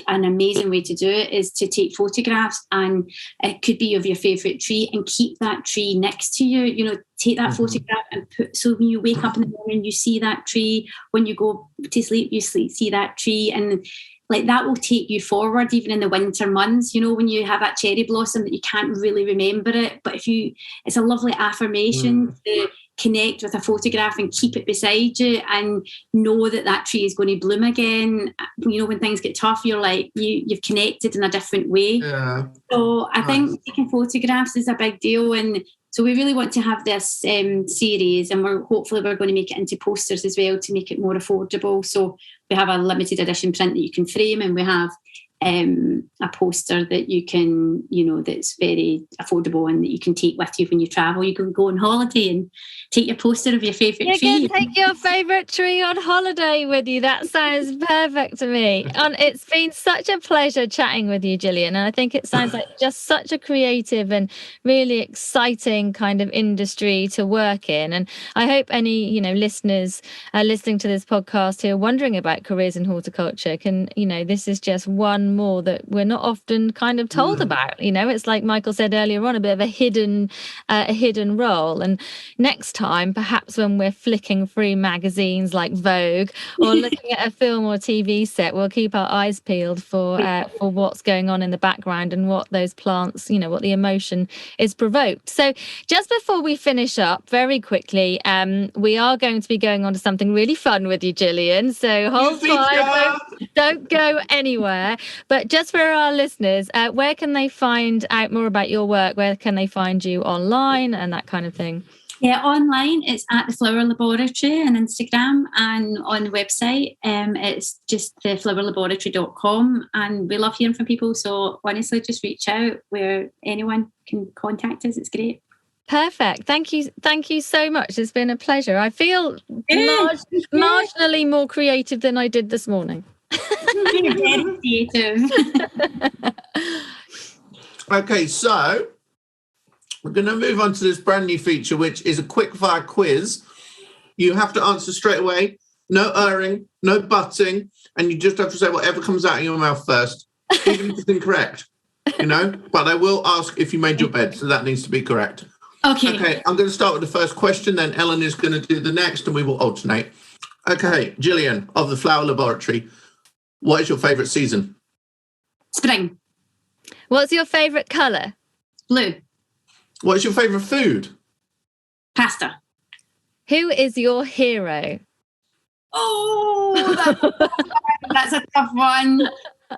an amazing way to do it is to take photographs, and it could be of your favourite tree, and keep that tree next to you. Take that photograph and so when you wake up in the morning, you see that tree. When you go to sleep, you see that tree. And like that will take you forward, even in the winter months, when you have that cherry blossom that you can't really remember it. But it's a lovely affirmation to connect with a photograph and keep it beside you and know that tree is going to bloom again. When things get tough, you're like, you've connected in a different way. Yeah. So I think taking photographs is a big deal. And so we really want to have this series, and hopefully we're going to make it into posters as well to make it more affordable. So we have a limited edition print that you can frame, and we have a poster that you can, that's very affordable and that you can take with you when you travel. You can go on holiday and take your poster of your favourite tree. You can take your favourite tree on holiday with you. That sounds perfect to me. And it's been such a pleasure chatting with you, Gillian. And I think it sounds like just such a creative and really exciting kind of industry to work in. And I hope any, listeners listening to this podcast who are wondering about careers in horticulture can, this is just one more that we're not often kind of told about. It's like Michael said earlier on, a bit of a hidden role. And next time, perhaps when we're flicking through magazines like Vogue or looking at a film or TV set, we'll keep our eyes peeled for what's going on in the background and what those plants, what the emotion is provoked. So just before we finish up, very quickly, we are going to be going on to something really fun with you, Gillian. So hold fire, don't go anywhere. But just for our listeners, where can they find out more about your work? Where can they find you online and that kind of thing? Yeah, online it's at the Flower Laboratory on Instagram, and on the website it's just theflowerlaboratory.com, and we love hearing from people, so honestly just reach out where anyone can contact us. It's great. Perfect. Thank you so much. It's been a pleasure. I feel marginally more creative than I did this morning. Very creative. Okay, so we're going to move on to this brand new feature, which is a quick fire quiz. You have to answer straight away, no erring, no butting, and you just have to say whatever comes out of your mouth first, even if it's incorrect, But I will ask if you made your bed, so that needs to be correct. Okay, I'm going to start with the first question, then Ellen is going to do the next, and we will alternate. Okay, Gillian of the Flower Laboratory, what is your favourite season? Spring. What's your favourite colour? Blue. What is your favourite food? Pasta. Who is your hero? Oh, that's a tough one.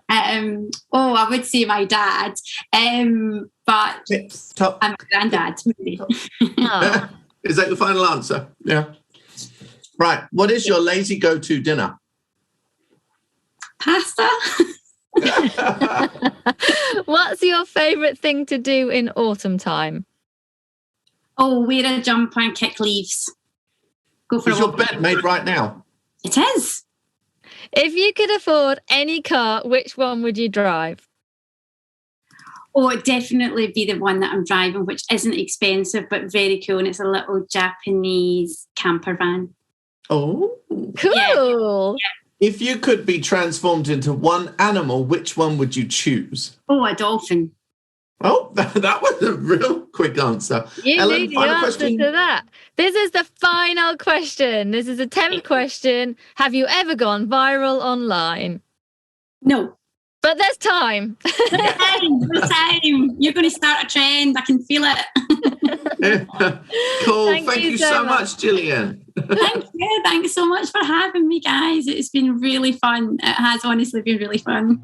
I would say my dad, but I'm a granddad. Oh. Is that your final answer? Yeah. Right. What is your lazy go-to dinner? Pasta. What's your favourite thing to do in autumn time? Oh, wear a jumper and kick leaves. Go for Is your bed made right now? It is. If you could afford any car, which one would you drive? Oh, it'd definitely be the one that I'm driving, which isn't expensive but very cool, and it's a little Japanese camper van. Oh, cool. Yeah. If you could be transformed into one animal, which one would you choose? Oh, a dolphin. Oh, that was a real quick answer. You Ellen, knew the final answer question. to that. This is the final question. This is the 10th question. Have you ever gone viral online? No. But there's time. There's time. You're going to start a trend. I can feel it. Cool. Thank you so much, Gillian. Thank you. Thanks so much for having me, guys. It's been really fun. It has honestly been really fun.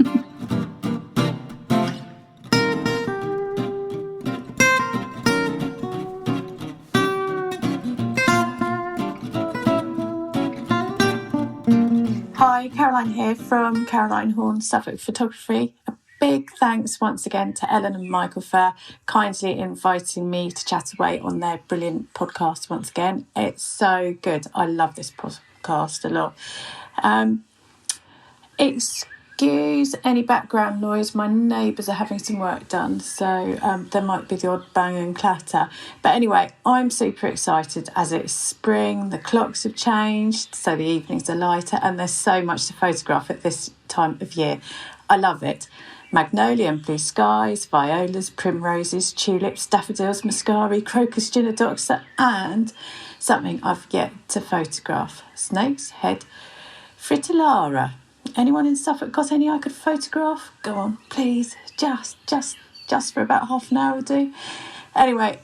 Hi, Caroline here from Caroline Horn Suffolk Photography. A big thanks once again to Ellen and Michael for kindly inviting me to chat away on their brilliant podcast once again. It's so good. I love this podcast a lot. Excuse any background noise. My neighbours are having some work done, so there might be the odd bang and clatter. But anyway, I'm super excited as it's spring, the clocks have changed, so the evenings are lighter, and there's so much to photograph at this time of year. I love it. Magnolia and blue skies, violas, primroses, tulips, daffodils, muscari, crocus, gynodoxa, and something I've yet to photograph. Snake's head fritillata. Anyone in Suffolk got any I could photograph? Go on, please. Just for about half an hour will do. Anyway,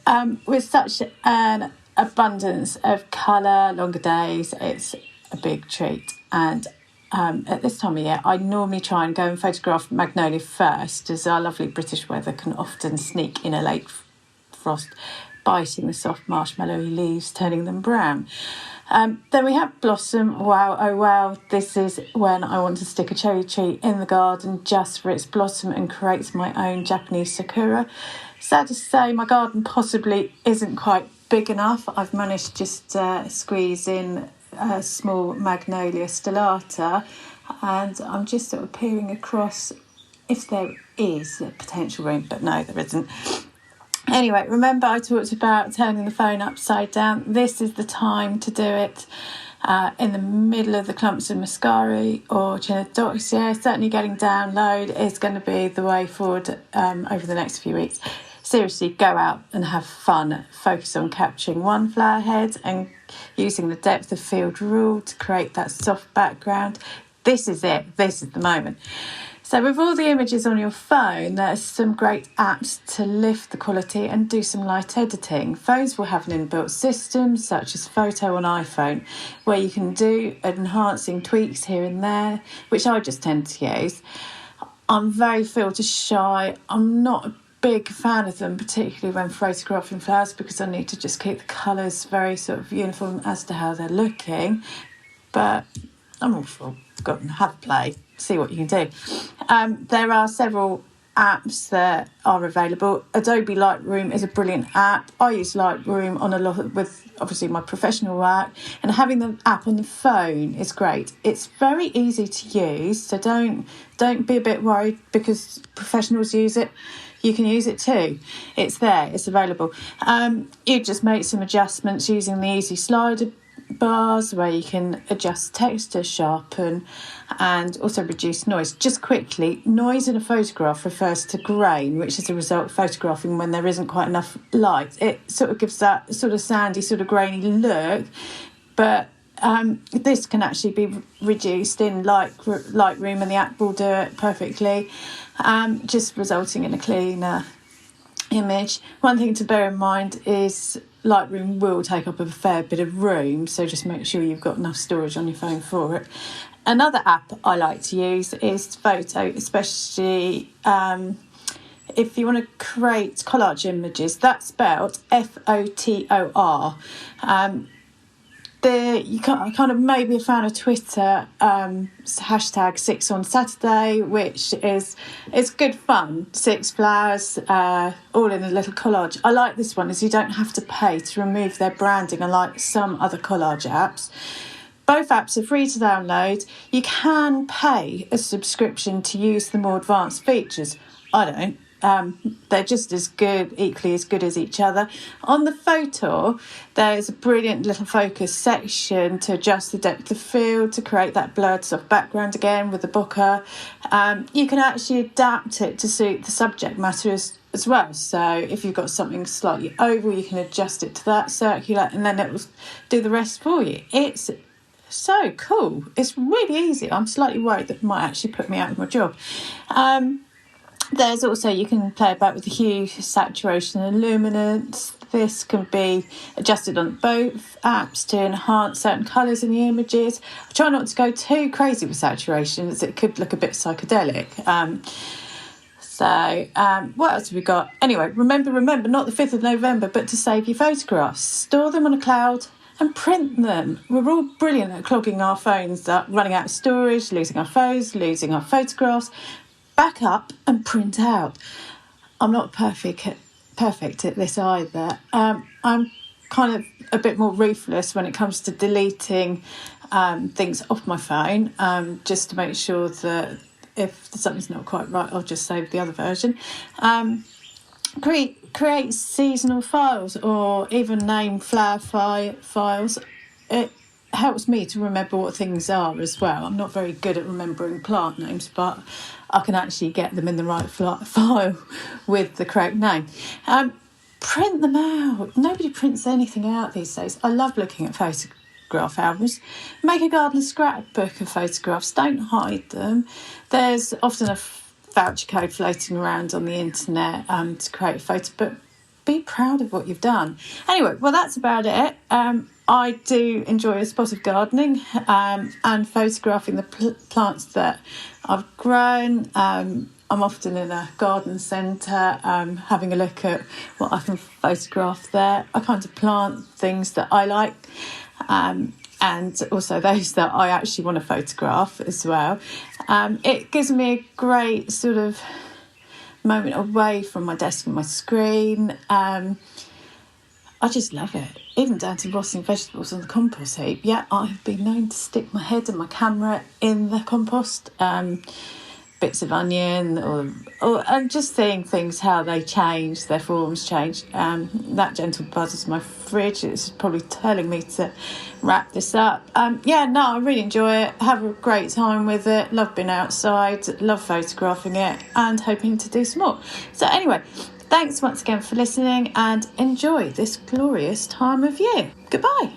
with such an abundance of colour, longer days, it's a big treat. And at this time of year, I normally try and go and photograph magnolia first, as our lovely British weather can often sneak in a late frost, biting the soft marshmallowy leaves, turning them brown. Then we have blossom. Wow, oh wow, this is when I want to stick a cherry tree in the garden just for its blossom and create my own Japanese sakura. Sad to say, my garden possibly isn't quite big enough. I've managed to just squeeze in a small magnolia stellata, and I'm just sort of peering across if there is a potential room, but no, there isn't. Anyway, remember I talked about turning the phone upside down. This is the time to do it in the middle of the clumps of muscari or gynodoxa. Certainly getting down low is going to be the way forward over the next few weeks. Seriously, go out and have fun. Focus on capturing one flower head and using the depth of field rule to create that soft background. This is it. This is the moment. So with all the images on your phone, there's some great apps to lift the quality and do some light editing. Phones will have an inbuilt system, such as Photo on iPhone, where you can do enhancing tweaks here and there, which I just tend to use. I'm very filter shy. I'm not a big fan of them, particularly when photographing flowers, because I need to just keep the colours very sort of uniform as to how they're looking. But I'm all for go and have a play, see what you can do. There are several apps that are available. Adobe Lightroom is a brilliant app. I use Lightroom on a lot with obviously my professional work, and having the app on the phone is great. It's very easy to use, so don't be a bit worried because professionals use it. You can use it too. It's there, it's available. You just make some adjustments using the easy slider bars where you can adjust texture, sharpen, and also reduce noise. Just quickly, noise in a photograph refers to grain, which is a result of photographing when there isn't quite enough light. It sort of gives that sort of sandy, sort of grainy look, but this can actually be reduced in Lightroom, and the app will do it perfectly, just resulting in a cleaner image. One thing to bear in mind is Lightroom will take up a fair bit of room, so just make sure you've got enough storage on your phone for it. Another app I like to use is Photo, especially if you want to create collage images. That's spelled FOTOR. You kind of maybe a fan of Twitter, hashtag 6 on Saturday, which is good fun. 6 flowers, all in a little collage. I like this one as you don't have to pay to remove their branding, unlike some other collage apps. Both apps are free to download. You can pay a subscription to use the more advanced features. I don't. They're just as good, equally as good as each other. On the photo, there's a brilliant little focus section to adjust the depth of field, to create that blurred soft background again with the bokeh. You can actually adapt it to suit the subject matter as well. So if you've got something slightly oval, you can adjust it to that, circular, and then it will do the rest for you. It's so cool. It's really easy. I'm slightly worried that it might actually put me out of my job. There's also, you can play about with the hue, saturation and luminance. This can be adjusted on both apps to enhance certain colours in the images. I try not to go too crazy with saturation as it could look a bit psychedelic. What else have we got? Anyway, remember, not the 5th of November, but to save your photographs. Store them on a cloud and print them. We're all brilliant at clogging our phones up, running out of storage, losing our phones, losing our photographs. Back up and print out. I'm not perfect at this either. I'm kind of a bit more ruthless when it comes to deleting things off my phone, just to make sure that if something's not quite right, I'll just save the other version. Create seasonal files or even name flower files. It helps me to remember what things are as well. I'm not very good at remembering plant names, but I can actually get them in the right file with the correct name. Print them out. Nobody prints anything out these days. I love looking at photograph albums. Make a garden scrapbook of photographs. Don't hide them. There's often a voucher code floating around on the internet to create a photo, but be proud of what you've done. Anyway, well, that's about it. I do enjoy a spot of gardening and photographing the plants that I've grown. I'm often in a garden centre having a look at what I can photograph there. I kind of plant things that I like and also those that I actually want to photograph as well. It gives me a great sort of moment away from my desk and my screen. I just love it, even down to roasting vegetables on the compost heap. Yeah, I have been known to stick my head and my camera in the compost, bits of onion, and just seeing things, how they change, their forms change. That gentle buzz is my fridge. It's probably telling me to wrap this up. I really enjoy it. Have a great time with it. Love being outside, love photographing it, and hoping to do some more. So anyway, thanks once again for listening and enjoy this glorious time of year. Goodbye.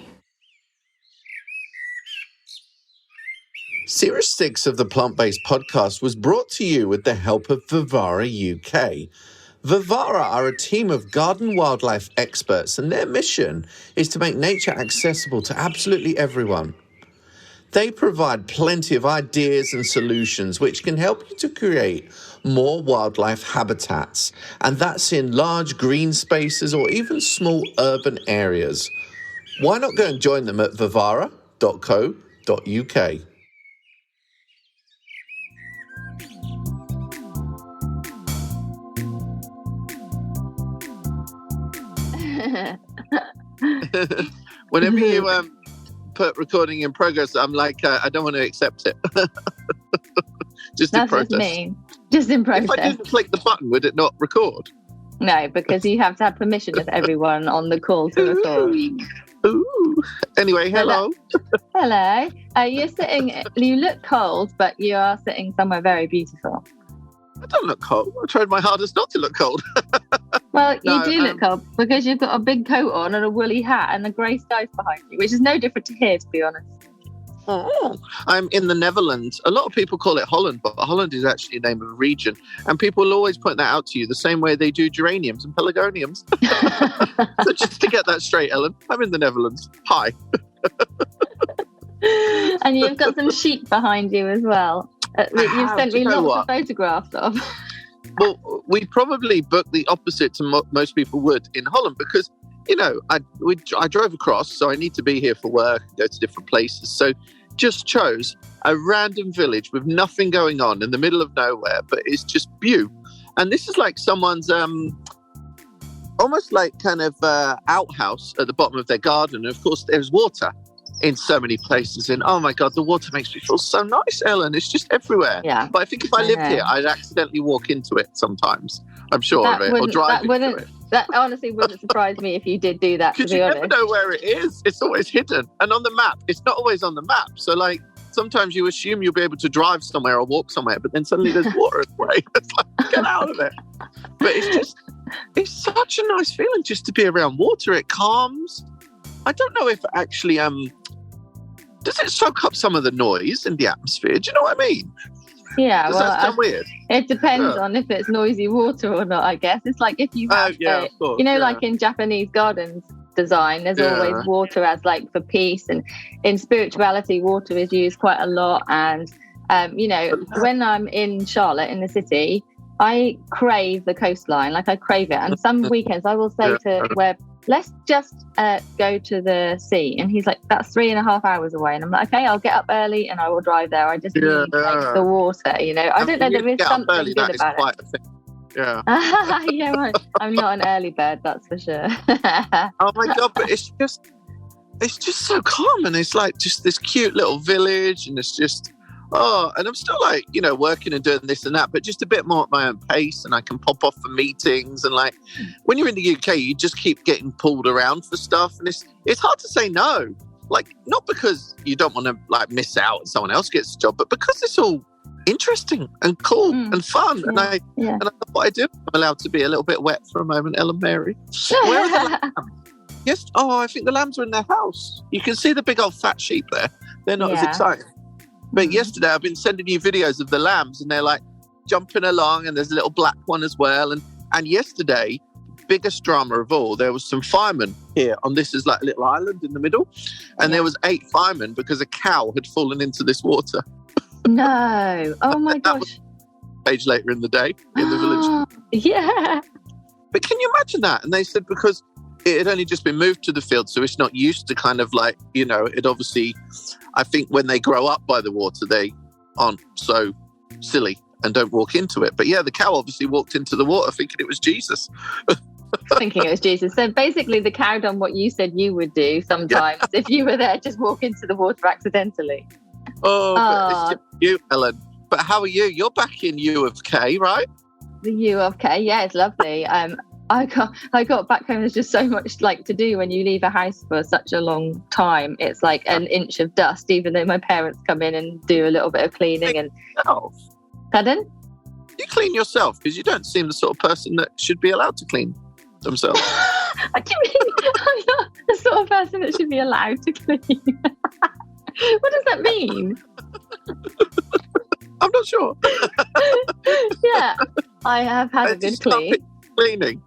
Series 6 of the Plant-Based Podcast was brought to you with the help of Vivara UK. Vivara are a team of garden wildlife experts, and their mission is to make nature accessible to absolutely everyone. They provide plenty of ideas and solutions which can help you to create more wildlife habitats, and that's in large green spaces or even small urban areas. Why not go and join them at vivara.co.uk? Whenever you put recording in progress, I'm like, I don't want to accept it. Just in protest. That's me. Just in protest. If I didn't click the button, would it not record? No, because you have to have permission of everyone on the call to record. Ooh. Anyway, hello. Hello. You look cold, but you are sitting somewhere very beautiful. I don't look cold. I tried my hardest not to look cold. Well, you do look cold because you've got a big coat on and a woolly hat and the grey skies behind you, which is no different to here, to be honest. Oh, I'm in the Netherlands. A lot of people call it Holland, but Holland is actually the name of a region. And people will always point that out to you the same way they do geraniums and pelargoniums. So just to get that straight, Ellen, I'm in the Netherlands. Hi. And you've got some sheep behind you as well. You've sent me lots of photographs of. Well, we probably booked the opposite to most people would in Holland because, you know, I drove across, so I need to be here for work, go to different places. So just chose a random village with nothing going on in the middle of nowhere, but it's just beautiful. And this is like someone's almost like kind of outhouse at the bottom of their garden. And of course, there's water in so many places. And oh my God, the water makes me feel so nice, Ellen. It's just everywhere. Yeah. But I think if I lived here, I'd accidentally walk into it sometimes. I'm sure of it. Or drive into it. That honestly wouldn't surprise me if you did do that, because you never know where it is. It's always hidden. And on the map, it's not always on the map. So like sometimes you assume you'll be able to drive somewhere or walk somewhere, but then suddenly there's water in the way. It's like, get out of it. But it's such a nice feeling just to be around water. It calms. I don't know if it actually, does it soak up some of the noise in the atmosphere? Do you know what I mean? Yeah, Does that sound weird? It depends on if it's noisy water or not, I guess. It's like if you have, of course, like in Japanese gardens design, there's always water as like for peace. And in spirituality, water is used quite a lot. And, when I'm in Charlotte, in the city, I crave the coastline. Like I crave it. And some weekends I will say to where, let's just go to the sea. And he's like, that's 3.5 hours away. And I'm like, okay, I'll get up early and I will drive there. I just need the water, you know. I don't know, there is something early, good about it. Yeah. Yeah, right. I'm not an early bird, that's for sure. Oh my God, but it's just so calm. And it's like just this cute little village. And it's just, and I'm still like, working and doing this and that, but just a bit more at my own pace, and I can pop off for meetings. And like when you're in the UK, you just keep getting pulled around for stuff, and it's hard to say no. Like not because you don't want to like miss out and someone else gets a job, but because it's all interesting and cool and fun. And I love what I do. I'm allowed to be a little bit wet for a moment, Ellen Mary. Where are the lambs? Yes. Oh, I think the lambs are in their house. You can see the big old fat sheep there. They're not as exciting. But yesterday I've been sending you videos of the lambs and they're like jumping along, and there's a little black one as well. And yesterday, biggest drama of all, there was some firemen here on this is like a little island in the middle. And there was 8 firemen because a cow had fallen into this water. No. Oh my gosh. Page later in the day in the village. Yeah. But can you imagine that? And they said because it had only just been moved to the field, so it's not used to kind of like, it obviously, I think when they grow up by the water, they aren't so silly and don't walk into it. But yeah, the cow obviously walked into the water thinking it was Jesus. Thinking it was Jesus. So basically the cow done what you said you would do sometimes if you were there, just walk into the water accidentally. But it's just you, Ellen. But how are you? You're back in U of K, right? The U of K, yeah, it's lovely. I got back home. There's just so much like to do when you leave a house for such a long time. It's like an inch of dust, even though my parents come in and do a little bit of cleaning. And pardon? You clean yourself because you don't seem the sort of person that should be allowed to clean themselves. What do you mean? I'm not the sort of person that should be allowed to clean. What does that mean? I'm not sure. Yeah, I have had a good clean. Cleaning.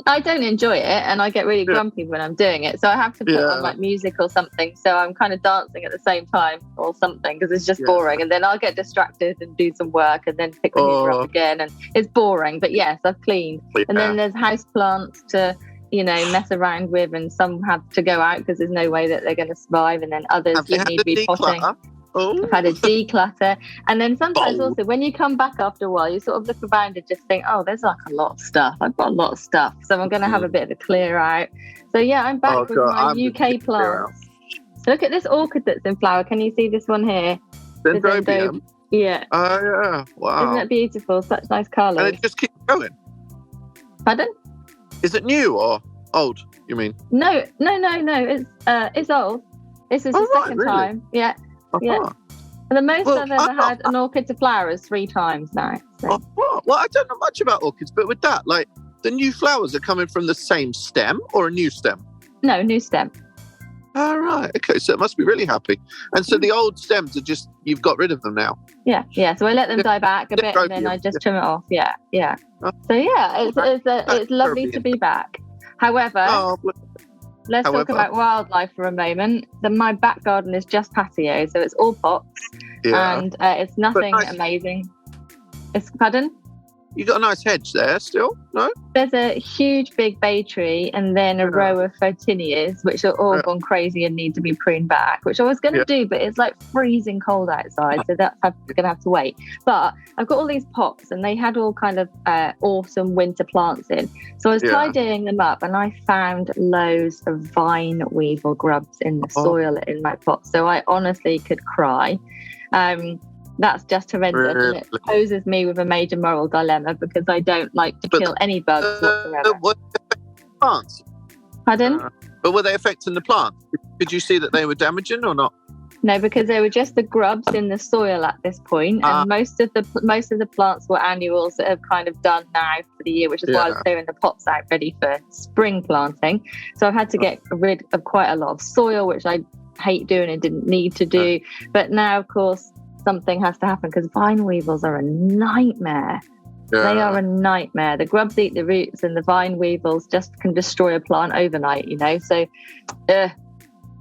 I don't enjoy it, and I get really grumpy when I'm doing it. So I have to put on like music or something. So I'm kind of dancing at the same time or something because it's just boring. And then I'll get distracted and do some work and then pick the music up again. And it's boring. But yes, I've cleaned. And then there's house plants to, mess around with, and some have to go out because there's no way that they're going to survive. And then others that need to be potting. I've had a declutter. And then sometimes also when you come back after a while, you sort of look around and just think, oh, there's like a lot of stuff. I've got a lot of stuff. So I'm going to have a bit of a clear out. So yeah, I'm back with my UK plants. So look at this orchid that's in flower. Can you see this one here? Dendrobium? Yeah. Oh, yeah. Wow. Isn't it beautiful? Such nice colours. And it just keeps going. Pardon? Is it new or old, you mean? No. It's old. This is the second time. Yeah. Yeah. And the most I've ever had an orchid to flower is 3 times now. So. Well, I don't know much about orchids, but with that, like, the new flowers are coming from the same stem or a new stem? No, new stem. All right. Okay, so it must be really happy. And so the old stems are just, you've got rid of them now? Yeah. So I let them die back a bit and then I just trim it off. Yeah. So yeah, it's lovely to be back. However... Let's talk about wildlife for a moment. My back garden is just patio, so it's all pots, and it's nothing amazing. Pardon? You got a nice hedge there still, no? There's a huge big bay tree and then a row of photinias, which are all gone crazy and need to be pruned back, which I was going to do, but it's like freezing cold outside, so that's going to have to wait. But I've got all these pots and they had all kind of autumn winter plants in. So I was tidying them up and I found loads of vine weevil grubs in the soil in my pot. So I honestly could cry. That's just horrendous, and it poses me with a major moral dilemma because I don't like to kill any bugs whatsoever. Were they affecting the plants? Pardon? But were they affecting the plants? Could you see that they were damaging or not? No, because they were just the grubs in the soil at this point, and most of the plants were annuals that have kind of done now for the year, which is why I was clearing the pots out ready for spring planting. So I've had to get rid of quite a lot of soil, which I hate doing and didn't need to do. But now, of course, something has to happen because vine weevils are a nightmare. They are a nightmare. The grubs eat the roots and the vine weevils just can destroy a plant overnight, So the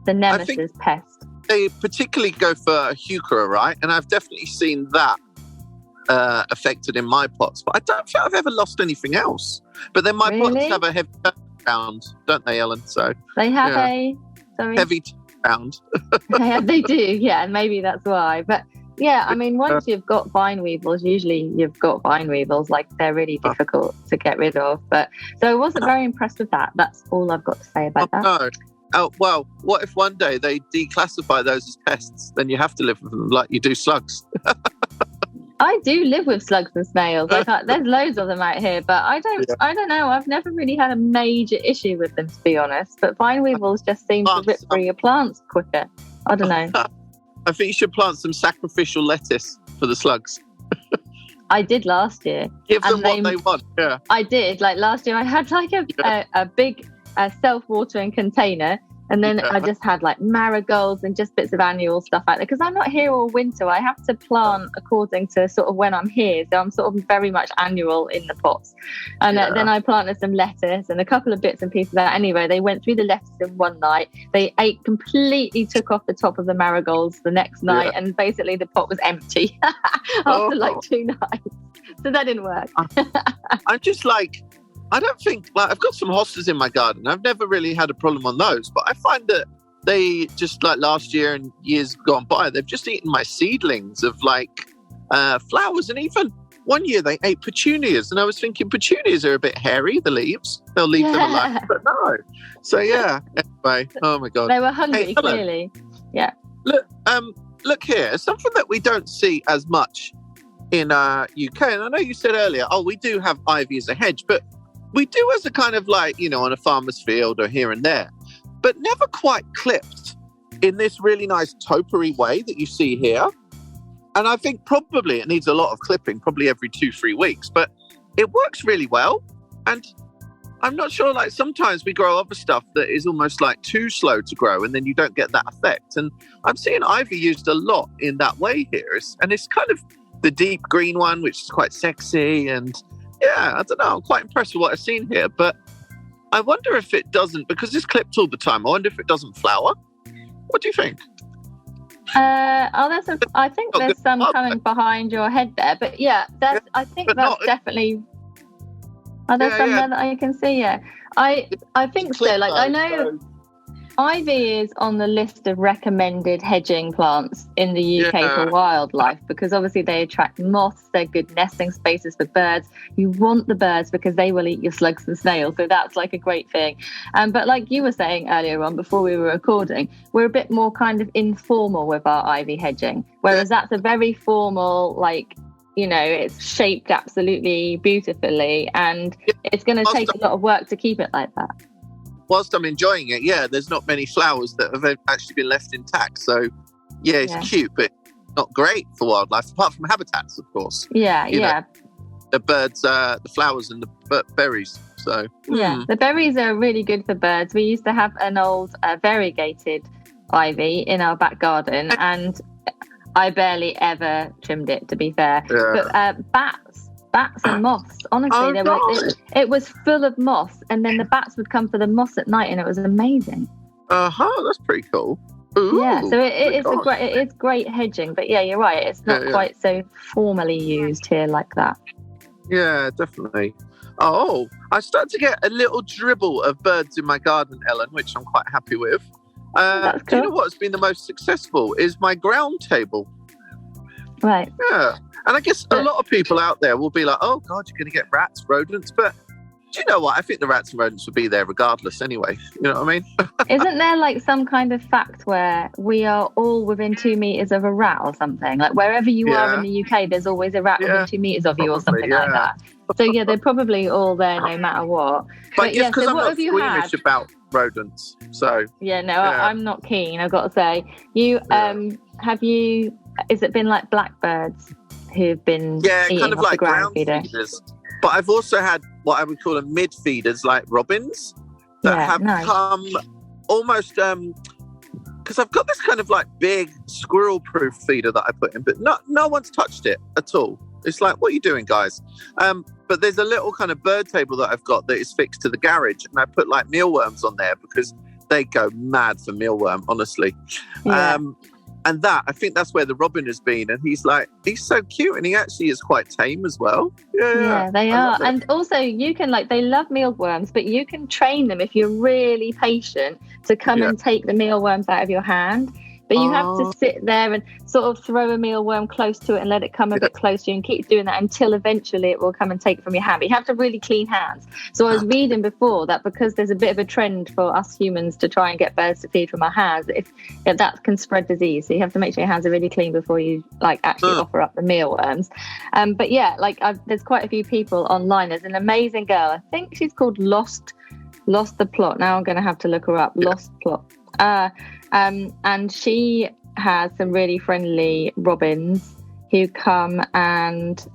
nemesis pest. They particularly go for heuchera, right? And I've definitely seen that affected in my pots. But I don't think I've ever lost anything else. But then my pots have a heavy turnaround, don't they, Ellen? So they have heavy turnaround. They do, and maybe that's why. But yeah, I mean, once you've got vine weevils, usually you've got vine weevils, like they're really difficult to get rid of. But so I wasn't very impressed with that. That's all I've got to say about that. No. Oh, well, what if one day they declassify those as pests? Then you have to live with them like you do slugs. I do live with slugs and snails. There's loads of them out here, but I don't know. I've never really had a major issue with them, to be honest. But vine weevils just seem to rip through your plants quicker. I don't know. I think you should plant some sacrificial lettuce for the slugs. I did last year. Give them what they want. Yeah. I did. Like last year, I had like a big self-watering container, and then I just had like marigolds and just bits of annual stuff out there because I'm not here all winter. I have to plant according to sort of when I'm here, so I'm sort of very much annual in the pots. And then I planted some lettuce and a couple of bits and pieces there. Anyway, they went through the lettuce in one night. They completely took off the top of the marigolds the next night, and basically the pot was empty after like 2 nights. So that didn't work. I'm just like, I don't think, I've got some hostas in my garden. I've never really had a problem on those, but I find that they just like last year and years gone by, they've just eaten my seedlings of like flowers. And even one year they ate petunias, and I was thinking petunias are a bit hairy, the leaves. They'll leave them alone, but no. So anyway, oh my God. They were hungry, clearly. Yeah. Look here, something that we don't see as much in UK, and I know you said earlier, we do have ivy as a hedge, but we do as a kind of like, on a farmer's field or here and there, but never quite clipped in this really nice topiary way that you see here. And I think probably it needs a lot of clipping, probably every 2-3 weeks, but it works really well. And I'm not sure, like sometimes we grow other stuff that is almost like too slow to grow and then you don't get that effect. And I'm seeing ivy used a lot in that way here. And it's kind of the deep green one, which is quite sexy. And I don't know, I'm quite impressed with what I've seen here. But I wonder if it doesn't, because it's clipped all the time. I wonder if it doesn't flower. What do you think? I think there's some coming behind your head there, but I think that's definitely. Are there some there that I can see? Yeah, I think so. Like I know. Ivy is on the list of recommended hedging plants in the UK for wildlife because obviously they attract moths, they're good nesting spaces for birds. You want the birds because they will eat your slugs and snails, so that's like a great thing. But like you were saying earlier on before we were recording, we're a bit more kind of informal with our ivy hedging, whereas that's a very formal, like, you know, it's shaped absolutely beautifully and it's going to take a lot of work to keep it like that. Whilst I'm enjoying it, there's not many flowers that have actually been left intact. So, it's cute, but not great for wildlife, apart from habitats, of course. The birds, the flowers and the berries. So the berries are really good for birds. We used to have an old variegated ivy in our back garden, and I barely ever trimmed it, to be fair. But bats and moths, honestly, it was full of moths, and then the bats would come for the moths at night, and it was amazing. That's pretty cool. Ooh, so it is great hedging, but you're right, it's not quite so formally used here like that. Yeah, definitely. Oh, I started to get a little dribble of birds in my garden, Ellen, which I'm quite happy with. That's cool. Do you know what's been the most successful is my ground table. Right. Yeah. And I guess a lot of people out there will be like, oh, God, you're going to get rats, rodents. But do you know what? I think the rats and rodents would be there regardless anyway. You know what I mean? Isn't there like some kind of fact where we are all within 2 meters of a rat or something? Like wherever you are in the UK, there's always a rat within 2 meters of you or something like that. So, they're probably all there no matter what. But yes, because I'm not squeamish about rodents. So I'm not keen, I've got to say. You has it been like blackbirds who've been eating kind of off like the ground feeders? But I've also had what I would call a mid feeders, like robins, that have come almost because I've got this kind of like big squirrel proof feeder that I put in, but no one's touched it at all. It's like, what are you doing, guys? But there's a little kind of bird table that I've got that is fixed to the garage, and I put like mealworms on there because they go mad for mealworm, honestly. And I think that's where the robin has been. And he's so cute, and he actually is quite tame as well. Yeah, they are. And also you can they love mealworms, but you can train them if you're really patient to come and take the mealworms out of your hand. But you have to sit there and sort of throw a mealworm close to it and let it come a bit close to you and keep doing that until eventually it will come and take it from your hand. But you have to really clean hands. So I was reading before that because there's a bit of a trend for us humans to try and get birds to feed from our hands, if that can spread disease. So you have to make sure your hands are really clean before you actually offer up the mealworms. But there's quite a few people online. There's an amazing girl. I think she's called Lost the Plot. Now I'm going to have to look her up. Lost Plot. And she has some really friendly robins who come and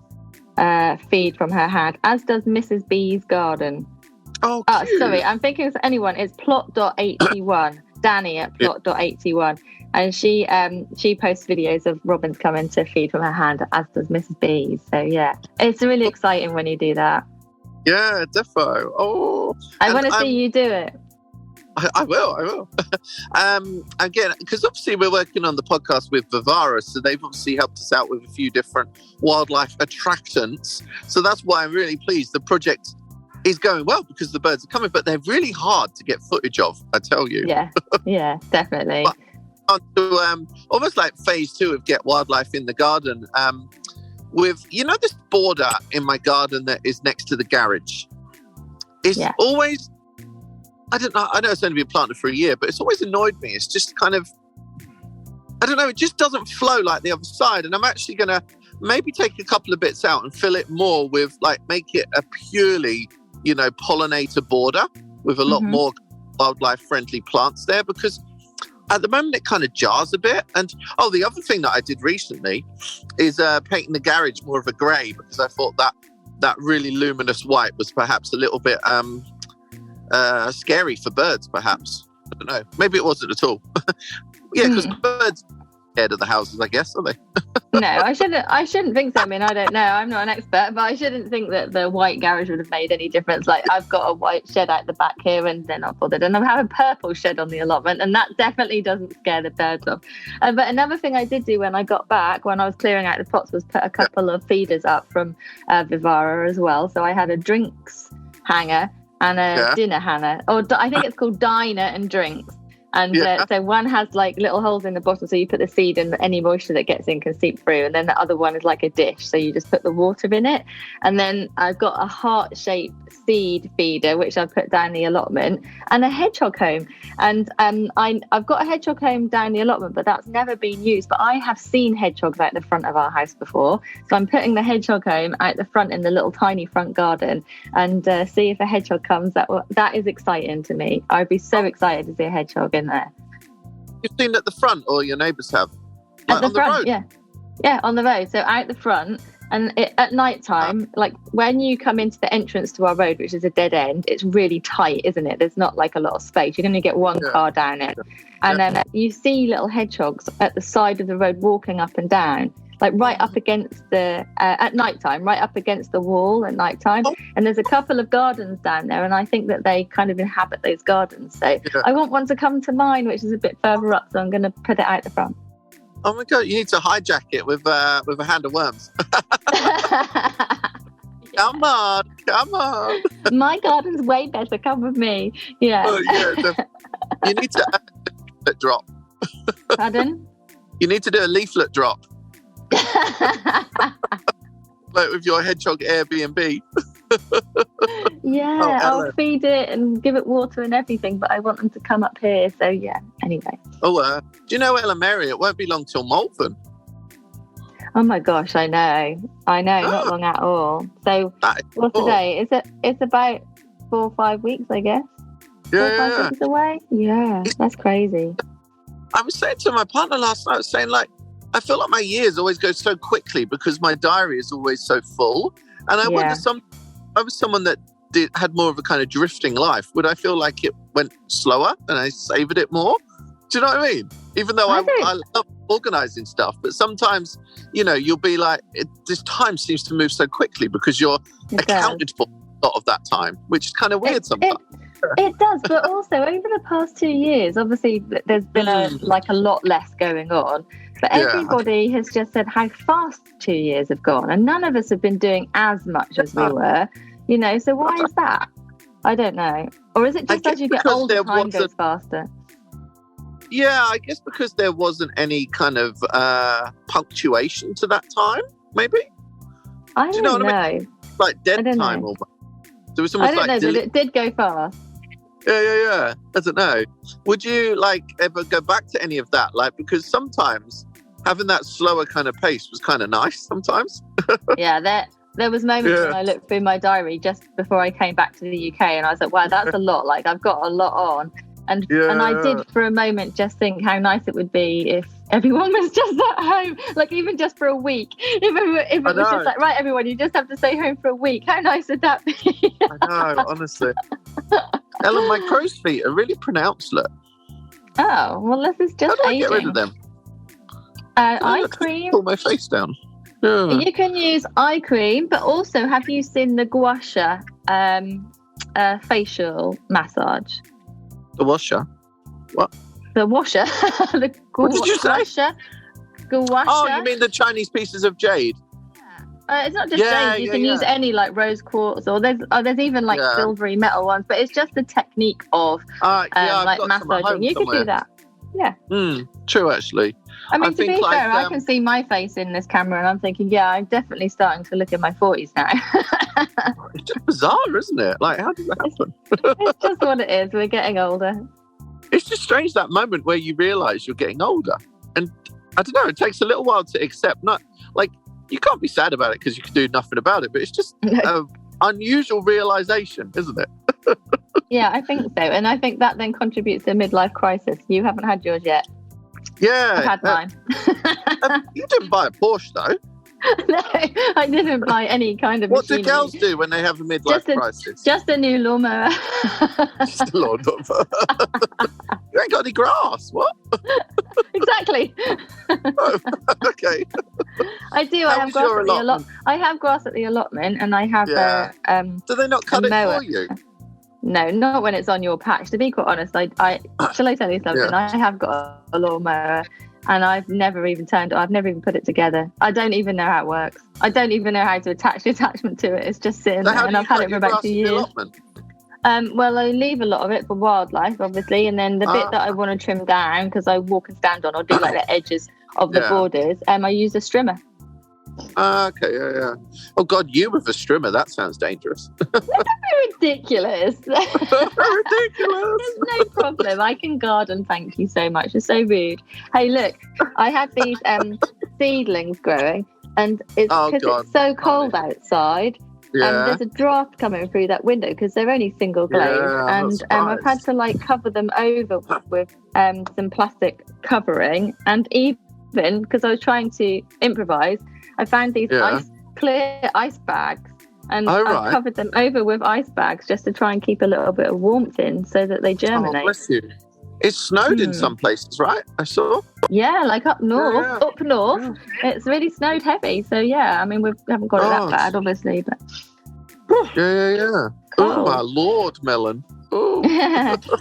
feed from her hand, as does Mrs. B's garden. Oh, sorry, I'm thinking of anyone. It's plot.81, Danny at plot.81. And she posts videos of robins coming to feed from her hand, as does Mrs. B. So, it's really exciting when you do that. Yeah, defo. Oh, I want to see you do it. I will. Again, because obviously we're working on the podcast with Vivara, so they've obviously helped us out with a few different wildlife attractants. So that's why I'm really pleased. The project is going well because the birds are coming, but they're really hard to get footage of, I tell you. Yeah, definitely. But on to almost like phase 2 of Get Wildlife in the Garden, with, this border in my garden that is next to the garage. It's always... I don't know. I know it's only been planted for a year, but it's always annoyed me. It's just kind of, I don't know. It just doesn't flow like the other side. And I'm actually going to maybe take a couple of bits out and fill it more with make it a purely, pollinator border with a lot more wildlife friendly plants there, because at the moment it kind of jars a bit. And the other thing that I did recently is painting the garage more of a grey, because I thought that really luminous white was perhaps a little bit, scary for birds, perhaps. I don't know. Maybe it wasn't at all. Because scared of the houses, I guess, are they? No, I shouldn't think so. I mean, I don't know. I'm not an expert, but I shouldn't think that the white garage would have made any difference. Like, I've got a white shed out the back here and they're not bothered. And I have a purple shed on the allotment, and that definitely doesn't scare the birds off. But another thing I did do when I got back, when I was clearing out the pots, was put a couple of feeders up from Vivara as well. So I had a drinks hanger and a dinner hanger. Or I think it's called diner and drinks. And so one has like little holes in the bottom, so you put the seed and any moisture that gets in can seep through. And then the other one is like a dish, so you just put the water in it. And then I've got a heart-shaped seed feeder, which I put down the allotment, and a hedgehog home. And I've got a hedgehog home down the allotment, but that's never been used. But I have seen hedgehogs out the front of our house before. So I'm putting the hedgehog home out the front in the little tiny front garden, and see if a hedgehog comes. That is exciting to me. I'd be so excited to see a hedgehog in there. You've seen at the front, or your neighbours have? At the front, road? Yeah, on the road. So out the front, and at night time, like when you come into the entrance to our road, which is a dead end, it's really tight, isn't it? There's not like a lot of space. You're going to get one car down it. And then you see little hedgehogs at the side of the road walking up and down, like right up against at night time, right up against the wall at night time. And there's a couple of gardens down there, and I think that they kind of inhabit those gardens. So I want one to come to mine, which is a bit further up, so I'm going to put it out the front. Oh my God, you need to hijack it with a hand of worms. Come on. My garden's way better. Come with me. Yeah. Oh, yeah, you need to add a leaflet drop. Pardon? You need to do a leaflet drop. Like with your hedgehog Airbnb. I'll feed it and give it water and everything, but I want them to come up here. So yeah, anyway. Do you know, Ella Mary, it won't be long till Malvern. Oh my gosh, I know, not long at all. So what's today? It's about 4 or 5 weeks, I guess. 4 or 5 weeks away. Yeah, that's crazy. I was saying to my partner last night, I feel like my years always go so quickly because my diary is always so full. And I wonder, I was someone that had more of a kind of drifting life. Would I feel like it went slower and I savoured it more? Do you know what I mean? Even though I love organising stuff, but sometimes, you'll be like, this time seems to move so quickly because you're accounted for a lot of that time, which is kind of weird sometimes. It does, but also over the past 2 years, obviously there's been a lot less going on. But everybody has just said how fast 2 years have gone, and none of us have been doing as much as we were. So why is that? I don't know. Or is it just as you get older, time goes faster? Yeah, I guess because there wasn't any kind of punctuation to that time, maybe? I don't know. I mean? Like dead time almost. There was almost I don't know, but it did go fast. Yeah. I don't know. Would you ever go back to any of that? Because sometimes having that slower kind of pace was kind of nice sometimes. Yeah, there was moments when I looked through my diary just before I came back to the UK, and I was like, wow, that's a lot. I've got a lot on. And I did for a moment just think how nice it would be if everyone was just at home, even just for a week. If it was just like, right, everyone, you just have to stay home for a week. How nice would that be? I know, honestly. Ellen, my crow's feet are really pronounced, look. Oh, well, this is just How do I aging. get rid of them? Eye cream. Pull my face down. Yeah. You can use eye cream, but also, have you seen the gua sha facial massage? The washer? What? The washer. What did you say? Gua sha. Oh, you mean the Chinese pieces of jade? It's not just jade. You can use any rose quartz, or there's even silvery metal ones. But it's just the technique of massaging. You could do that. Yeah. True, actually. I mean, to be fair, I can see my face in this camera, and I'm thinking, I'm definitely starting to look in my 40s now. It's just bizarre, isn't it? How does that happen? It's just what it is. We're getting older. It's just strange, that moment where you realise you're getting older, and I don't know. It takes a little while to accept. You can't be sad about it because you can do nothing about it, but it's just an unusual realisation, isn't it? Yeah, I think so. And I think that then contributes to a midlife crisis. You haven't had yours yet. Yeah. I've had mine. You didn't buy a Porsche, though. No, I didn't buy any kind of machinery. What do girls do when they have a midlife crisis? Just a new lawnmower. Just a lawnmower. You ain't got any grass. What? Exactly. Oh, okay. I do. I have grass at the allotment. I have grass at the allotment, and I have Do they not cut it for you? No, not when it's on your patch. To be quite honest, shall I tell you something? Yeah. I have got a lawnmower, and I've never even put it together. I don't even know how it works. I don't even know how to attach the attachment to it. It's just sitting there, and I've had it for about 2 years. Well, I leave a lot of it for wildlife, obviously, and then the bit that I want to trim down, because I walk and stand on or do like the edges of the borders, I use a strimmer. Okay, yeah. Oh God, you with a strimmer? That sounds dangerous. That's ridiculous. Ridiculous. There's no problem. I can garden. Thank you so much. You're so rude. Hey, look, I had these seedlings growing, and it's because it's so cold outside. Yeah. And there's a draft coming through that window because they're only single glazed, and I've had to like cover them over with some plastic covering, and even because I was trying to improvise, I found these clear ice bags, and I covered them over with ice bags just to try and keep a little bit of warmth in so that they germinate. Oh, bless you. It snowed in some places, right? I saw. Yeah, like up north. Up north, it's really snowed heavy. So yeah, I mean we haven't got it that bad, obviously, but yeah. Oh my Lord, Melon.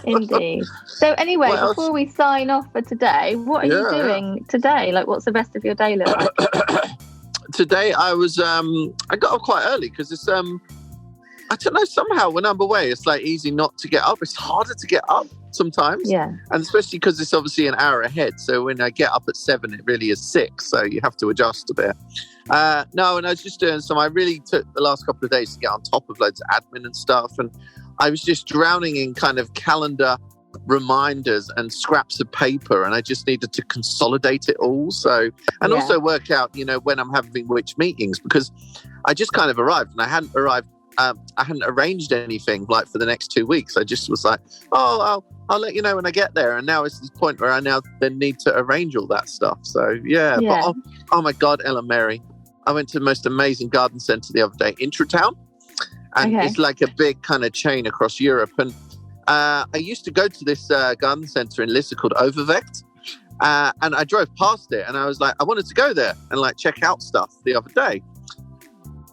Indeed. So anyway, before we sign off for today, what are you doing today? Like, what's the rest of your day look like? Today I was I got up quite early because it's I don't know, somehow when I'm away it's like easy not to get up. It's harder to get up sometimes, and especially because it's obviously an hour ahead, so when I get up at 7 it really is 6, so you have to adjust a bit. And I was just doing I really took the last couple of days to get on top of loads of admin and stuff, and I was just drowning in kind of calendar reminders and scraps of paper, and I just needed to consolidate it all, so and also work out when I'm having which meetings, because I just kind of arrived and I hadn't arranged anything like for the next 2 weeks. I just was like, I'll let you know when I get there, and now it's this point where I now then need to arrange all that stuff. So but oh my God, Ellen Mary, I went to the most amazing garden centre the other day, Intratown, and it's like a big kind of chain across Europe, and I used to go to this garden centre in Lissa called Overvecht, and I drove past it and I was like, I wanted to go there and like check out stuff the other day,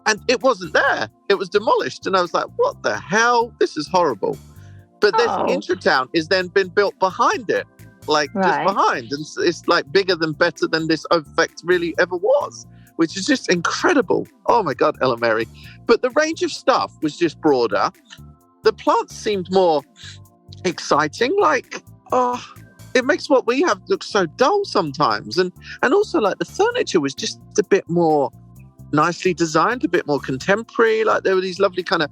and it wasn't there. It was demolished, and I was like, what the hell? This is horrible. But this Intratown is then been built behind it, like just behind, and it's like bigger than better than this Overvecht really ever was, which is just incredible. Oh my God, Ella Mary. But the range of stuff was just broader. The plants seemed more exciting, like, it makes what we have look so dull sometimes. And also like the furniture was just a bit more nicely designed, a bit more contemporary. Like there were these lovely kind of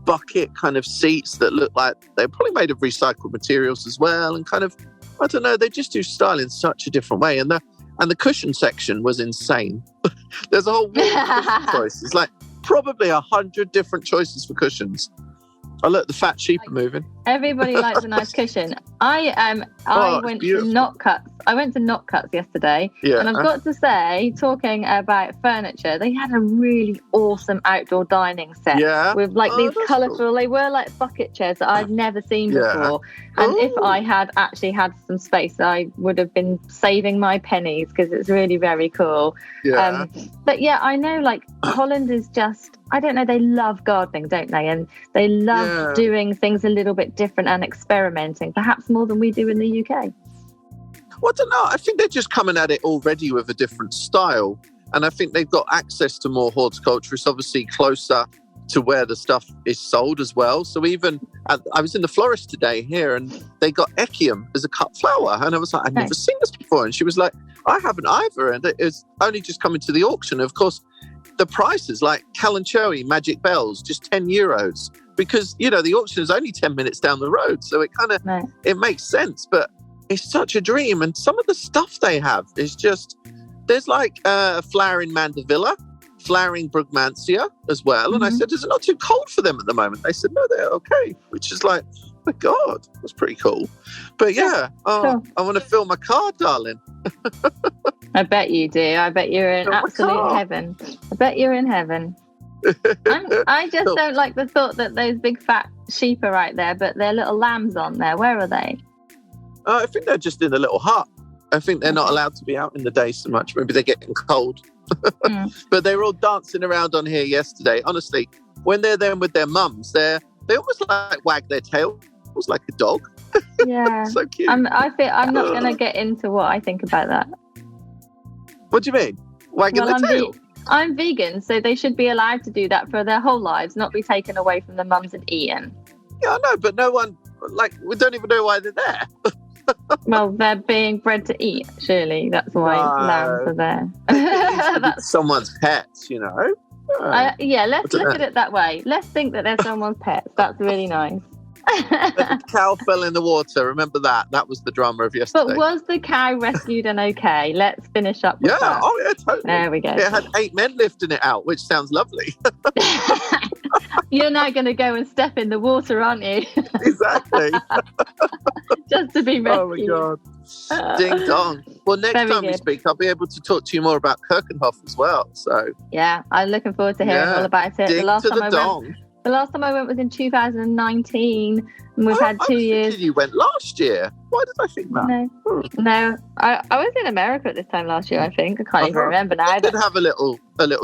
bucket kind of seats that looked like they're probably made of recycled materials as well, and kind of, I don't know, they just do style in such a different way. And the cushion section was insane. There's a whole wall of cushion choices, like probably 100 different choices for cushions. Oh look, the fat sheep are moving. Everybody likes a nice cushion. I went to Knockcuts. I went to Knockcuts yesterday, and I've got to say, talking about furniture, they had a really awesome outdoor dining set with like these colourful. Cool. They were like bucket chairs that I'd never seen before. And if I had actually had some space, I would have been saving my pennies because it's really very cool. But yeah, I know like Holland is just, I don't know, they love gardening, don't they? And they love doing things a little bit different and experimenting, perhaps more than we do in the UK. Well, I don't know. I think they're just coming at it already with a different style. And I think they've got access to more horticulture. It's obviously closer to where the stuff is sold as well. So even, I was in the florist today here, and they got echium as a cut flower. And I was like, I've never seen this before. And she was like, I haven't either. And it's only just coming to the auction. Of course, the prices like Kalanchoe, Magic Bells, just €10. Because, the auction is only 10 minutes down the road. So it kind of, it makes sense. But it's such a dream. And some of the stuff they have is just, there's like flowering Mandevilla, flowering Brugmansia as well. And I said, is it not too cold for them at the moment? They said, no, they're okay. Which is like, oh my God, that's pretty cool. But I want to fill my car, darling. I bet you do. I bet you're in absolute heaven. I bet you're in heaven. I just don't like the thought that those big fat sheep are out there, but their little lambs on there. Where are they? I think they're just in a little hut. I think they're not allowed to be out in the day so much. Maybe they're getting cold. But they were all dancing around on here yesterday. Honestly, when they're there with their mums, they almost like wag their tails like a dog. Yeah. So cute. I'm not going to get into what I think about that. What do you mean? Wagging the tail? I'm vegan, so they should be allowed to do that for their whole lives, not be taken away from their mums and eaten. Yeah, I know, but no one, we don't even know why they're there. Well, they're being bred to eat, surely. That's why lambs are there. That's someone's pets, you know? Let's look at it that way. Let's think that they're someone's pets. That's really nice. The cow fell in the water. Remember that? That was the drama of yesterday. But was the cow rescued and okay? Let's finish up with that. Oh yeah, totally. There we go. It had 8 men lifting it out, which sounds lovely. You're now going to go and step in the water, aren't you? Exactly. Just to be rescued. Oh my God. Ding dong. Well, next time we speak, I'll be able to talk to you more about Kirchenhof as well. So yeah, I'm looking forward to hearing all about it. Ding The last time I went was in 2019, and we've had 2 years. You went last year. Why did I think that? No. I was in America at this time last year. I think I can't even remember now. I did have a little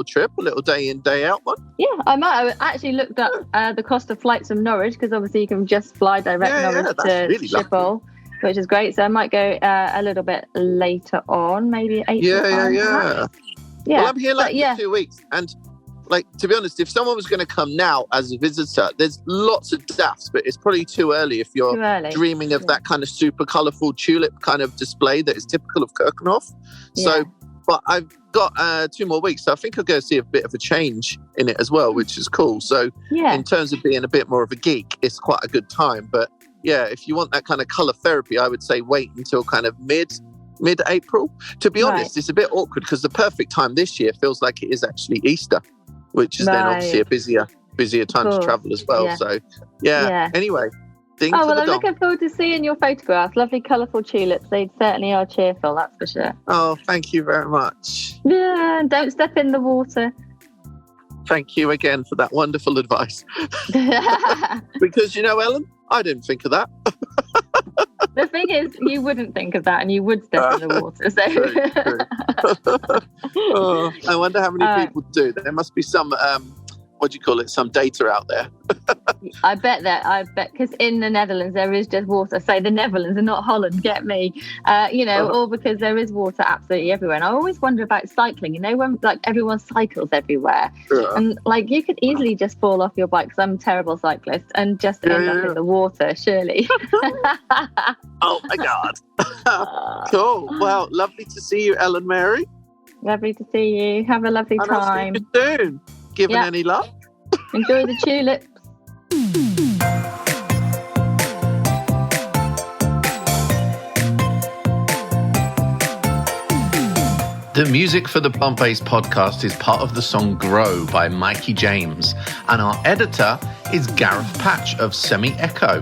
trip, a little day in, day out one. Yeah, I actually looked up the cost of flights from Norwich, because obviously you can just fly direct Norwich to really Schiphol, which is great. So I might go a little bit later on, maybe April. Yeah. Well, I'm here for 2 weeks, and to be honest, if someone was going to come now as a visitor, there's lots of daffs, but it's probably too early if you're dreaming of that kind of super colourful tulip kind of display that is typical of Kirchenhof. So, but I've got 2 more weeks, so I think I'll go see a bit of a change in it as well, which is cool. So in terms of being a bit more of a geek, it's quite a good time. But yeah, if you want that kind of colour therapy, I would say wait until kind of mid-April. To be honest, it's a bit awkward because the perfect time this year feels like it is actually Easter, which is then obviously a busier time to travel as well. So, anyway. I'm looking forward to seeing your photographs. Lovely, colourful tulips. They certainly are cheerful, that's for sure. Oh, thank you very much. Yeah, don't step in the water. Thank you again for that wonderful advice. Because, Ellen, I didn't think of that. The thing is, you wouldn't think of that, and you would step in the water. So, I wonder how many people do. There must be some, some data out there. I bet, because in the Netherlands there is just water. Say the Netherlands and not Holland, get me? Or because there is water absolutely everywhere. And I always wonder about cycling. When everyone cycles everywhere, and you could easily just fall off your bike, because I'm a terrible cyclist, and just end up in the water. Surely. Oh my God. Cool. Well, lovely to see you, Ellen Mary. Lovely to see you. Have a lovely time. I'll see you soon. Given any luck. Enjoy the tulips. The music for the Plant-Based podcast is part of the song Grow by Mikey James, and our editor is Gareth Patch of Semi Echo.